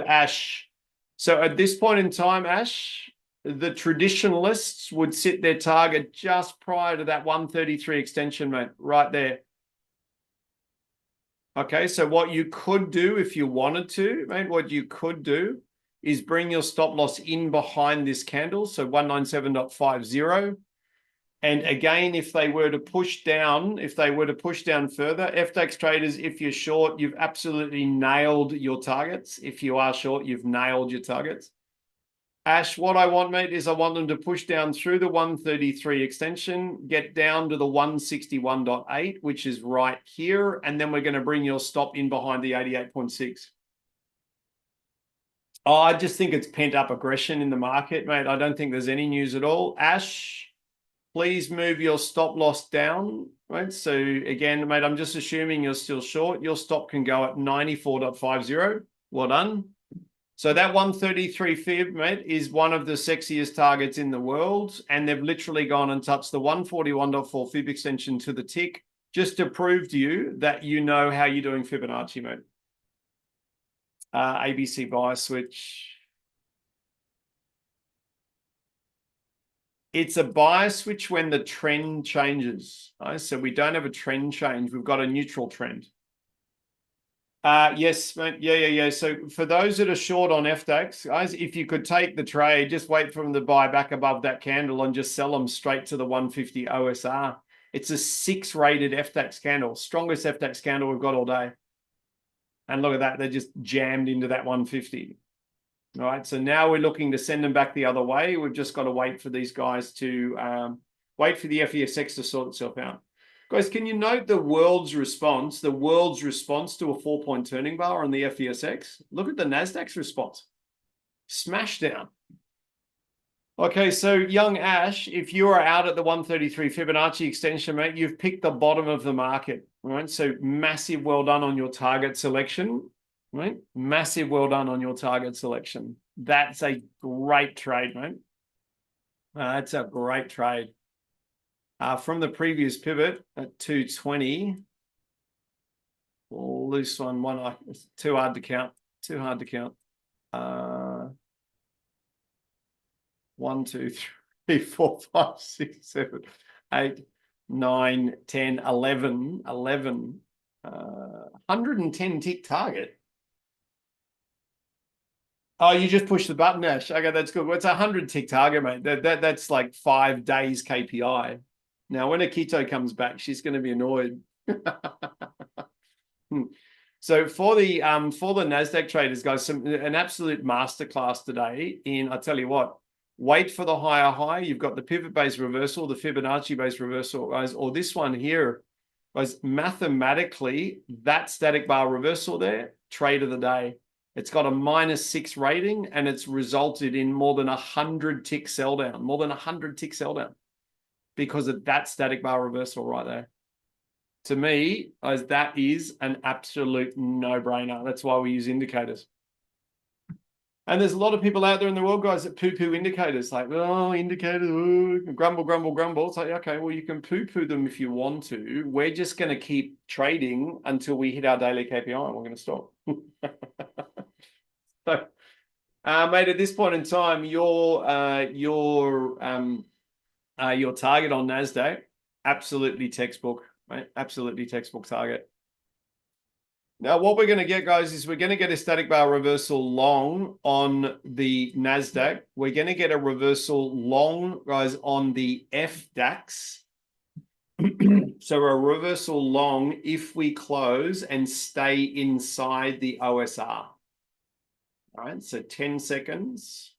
Ash. So at this point in time, Ash, the traditionalists would sit their target just prior to that 133 extension, mate, right there. Okay, so what you could do if you wanted to, mate, what you could do is bring your stop loss in behind this candle, so 197.50. And again, if they were to push down, further, FDAX traders, if you're short, you've absolutely nailed your targets. If you are short, you've nailed your targets. Ash, what I want, mate, is I want them to push down through the 133 extension, get down to the 161.8, which is right here. And then we're going to bring your stop in behind the 88.6. Oh, I just think it's pent up aggression in the market, mate. I don't think there's any news at all. Ash, please move your stop loss down, right? So again, mate, I'm just assuming you're still short. Your stop can go at 94.50. Well done. So that 133 fib, mate, is one of the sexiest targets in the world. And they've literally gone and touched the 141.4 fib extension to the tick, just to prove to you that you know how you're doing Fibonacci, mate. ABC buy switch. It's a buy switch when the trend changes. Right? So we don't have a trend change. We've got a neutral trend. Yes, mate. Yeah. So for those that are short on FDAX, guys, if you could take the trade, just wait for them to buy back above that candle and just sell them straight to the 150 OSR. It's a 6 rated FDAX candle, strongest FDAX candle we've got all day. And look at that, they're just jammed into that 150. All right, so now we're looking to send them back the other way. We've just got to wait for these guys to wait for the FDAX to sort itself out. Guys, can you note the world's response to a 4-point turning bar on the FDAX? Look at the NASDAQ's response. Smash down. Okay, so young Ash, if you are out at the 133 Fibonacci extension, mate, you've picked the bottom of the market, right? So massive well done on your target selection, right? Massive well done on your target selection. That's a great trade, mate. That's a great trade. From the previous pivot at 220, loose one, it's too hard to count. 1, 2, 3, 4, 5, 6, 7, 8, 9, 10, 11, 110 tick target. Oh, you just push the button, Ash. Okay, that's good. Well, it's 100 tick target, mate. That's like 5 days KPI. Now, when Akito comes back, she's going to be annoyed. So for the NASDAQ traders, guys, an absolute masterclass today in, I tell you what, wait for the higher high. You've got the pivot-based reversal, the Fibonacci-based reversal, guys, or this one here, guys, mathematically, that static bar reversal there, trade of the day. It's got a -6 rating, and it's resulted in more than 100 tick sell down, because of that static bar reversal right there. To me, guys, that is an absolute no-brainer. That's why we use indicators. And there's a lot of people out there in the world, guys, that poo-poo indicators. Like, oh, indicators, oh, grumble. It's like, okay, well, you can poo-poo them if you want to. We're just going to keep trading until we hit our daily KPI, and we're going to stop. So, mate, at this point in time, your target on NASDAQ, absolutely textbook, right? Absolutely textbook target. Now, what we're going to get, guys, is we're going to get a static bar reversal long on the NASDAQ. We're going to get a reversal long, guys, on the FDAX. So a reversal long if we close and stay inside the OSR. All right, so 10 seconds.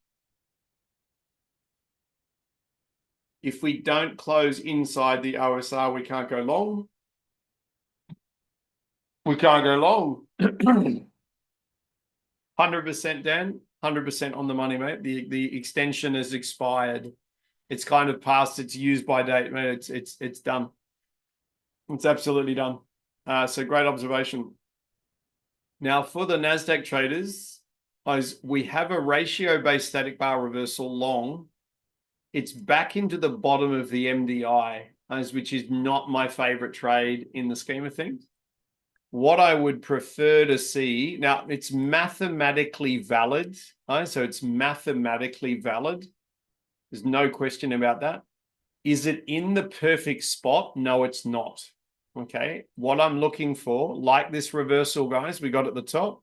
If we don't close inside the OSR, we can't go long. We can't go long. 100%, Dan. 100% on the money, mate. The extension has expired. It's kind of past its use by date, mate. It's done. It's absolutely done. So great observation. Now for the NASDAQ traders, as we have a ratio-based static bar reversal long, it's back into the bottom of the MDI, which is not my favorite trade in the scheme of things. What I would prefer to see, now it's mathematically valid, so it's mathematically valid. There's no question about that. Is it in the perfect spot? No, it's not. Okay, what I'm looking for, like this reversal, guys, we got at the top,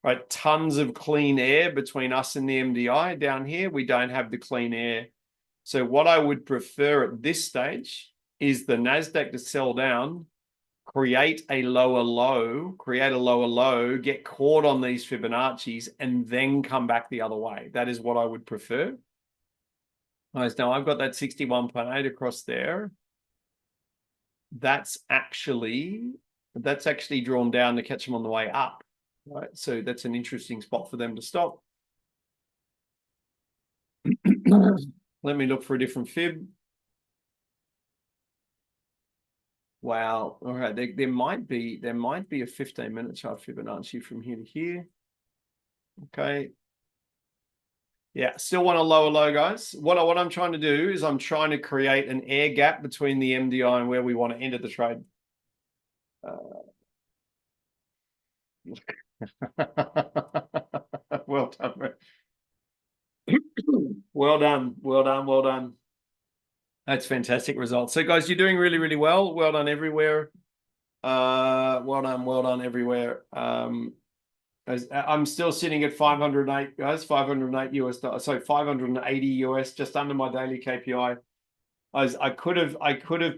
right? Tons of clean air between us and the MDI. Down here, we don't have the clean air. So what I would prefer at this stage is the NASDAQ to sell down, create a lower low, get caught on these Fibonacci's, and then come back the other way. That is what I would prefer. Guys, now I've got that 61.8 across there. That's actually drawn down to catch them on the way up, right? So that's an interesting spot for them to stop. Let me look for a different fib. Wow. All right. There might be a 15-minute chart Fibonacci from here to here. Okay. Yeah, still want a lower low, guys. What I'm trying to do is I'm trying to create an air gap between the MDI and where we want to enter the trade. Well done, man. Well done. Well done. Well done. That's fantastic results. So, guys, you're doing really, really well. Well done everywhere. Well done everywhere. I'm still sitting at 508, guys. 508 US dollars. So 580 US, just under my daily KPI. I could have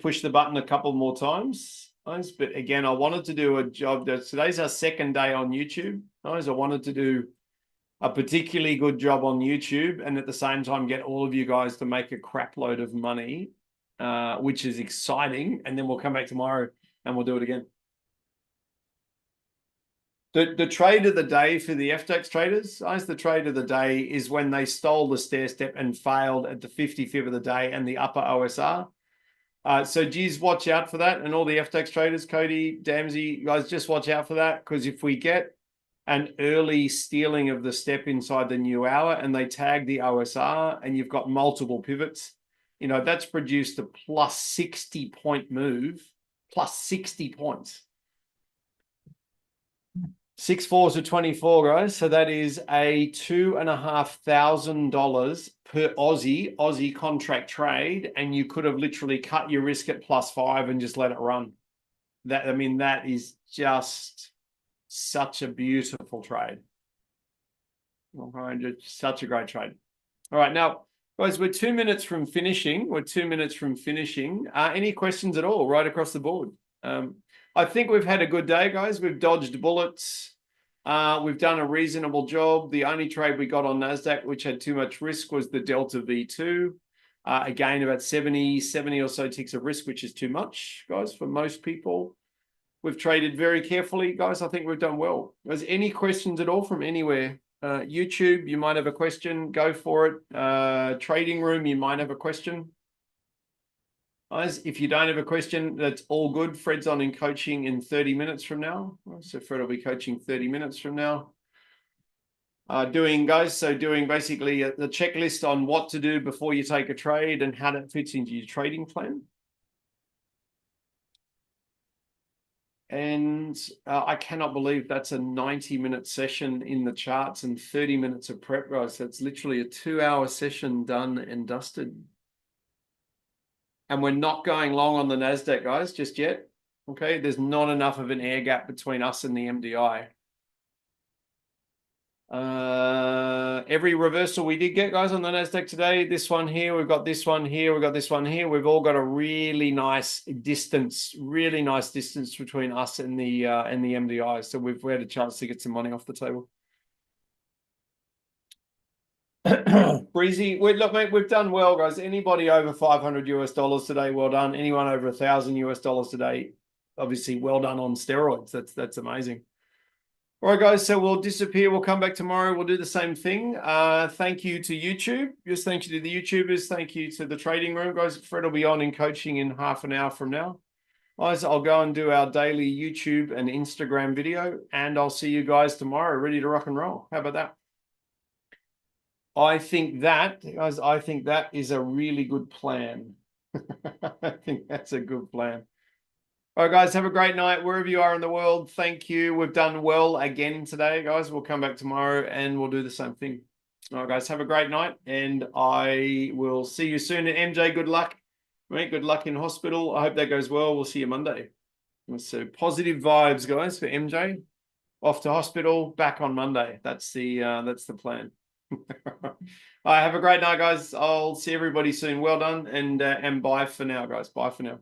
pushed the button a couple more times, guys, but again, I wanted to do a job. Today's our second day on YouTube, guys. I wanted to do a particularly good job on YouTube, and at the same time get all of you guys to make a crap load of money, which is exciting. And then we'll come back tomorrow and we'll do it again. The trade of the day for the FDAX traders, guys, the trade of the day is when they stole the stair step and failed at the 50 fib of the day and the upper OSR. So geez, watch out for that. And all the FDAX traders, Cody, Damsey, guys, just watch out for that. Because if we get an early stealing of the step inside the new hour and they tag the OSR and you've got multiple pivots, you know, that's produced a plus 60 point move, plus 60 points. 6 4s are 24, guys. So that is a $2,500 per Aussie contract trade, and you could have literally cut your risk at +5 and just let it run. That, I mean, that is just such a beautiful trade. All right, just such a great trade. All right, now, guys, we're 2 minutes from finishing. Any questions at all right across the board? I think we've had a good day, guys. We've dodged bullets. We've done a reasonable job. The only trade we got on NASDAQ, which had too much risk, was the Delta V2. Again, about 70 or so ticks of risk, which is too much, guys, for most people. We've traded very carefully, guys. I think we've done well. Is any questions at all from anywhere? YouTube, you might have a question. Go for it. Trading room, you might have a question. Guys, if you don't have a question, that's all good. Fred's on in coaching in 30 minutes from now. So Fred will be coaching 30 minutes from now. Doing basically the checklist on what to do before you take a trade and how that fits into your trading plan. And I cannot believe that's a 90-minute session in the charts and 30 minutes of prep, guys. That's literally a 2-hour session done and dusted. And we're not going long on the NASDAQ, guys, just yet. Okay, there's not enough of an air gap between us and the MDI. Every reversal we did get, guys, on the NASDAQ today, this one here, we've got this one here, we've got this one here. We've all got a really nice distance between us and the MDI. So we've had a chance to get some money off the table. Breezy, look, mate, we've done well, guys. Anybody over $500 US today, well done. Anyone over $1,000 US today, obviously well done on steroids. That's amazing. All right, guys, so we'll disappear. We'll come back tomorrow. We'll do the same thing. Thank you to YouTube. Just thank you to the YouTubers. Thank you to the trading room, guys. Fred will be on in coaching in half an hour from now. Guys, I'll go and do our daily YouTube and Instagram video, and I'll see you guys tomorrow, ready to rock and roll. How about that? I think that, guys, I think that is a really good plan. I think that's a good plan. All right, guys, have a great night wherever you are in the world. Thank you. We've done well again today, guys. We'll come back tomorrow and we'll do the same thing. All right, guys, have a great night, and I will see you soon. And MJ, good luck, mate. Good luck in hospital. I hope that goes well. We'll see you Monday. So positive vibes, guys, for MJ. Off to hospital, back on Monday. That's the plan. All right, have a great night, guys. I'll see everybody soon. Well done, and bye for now, guys. Bye for now.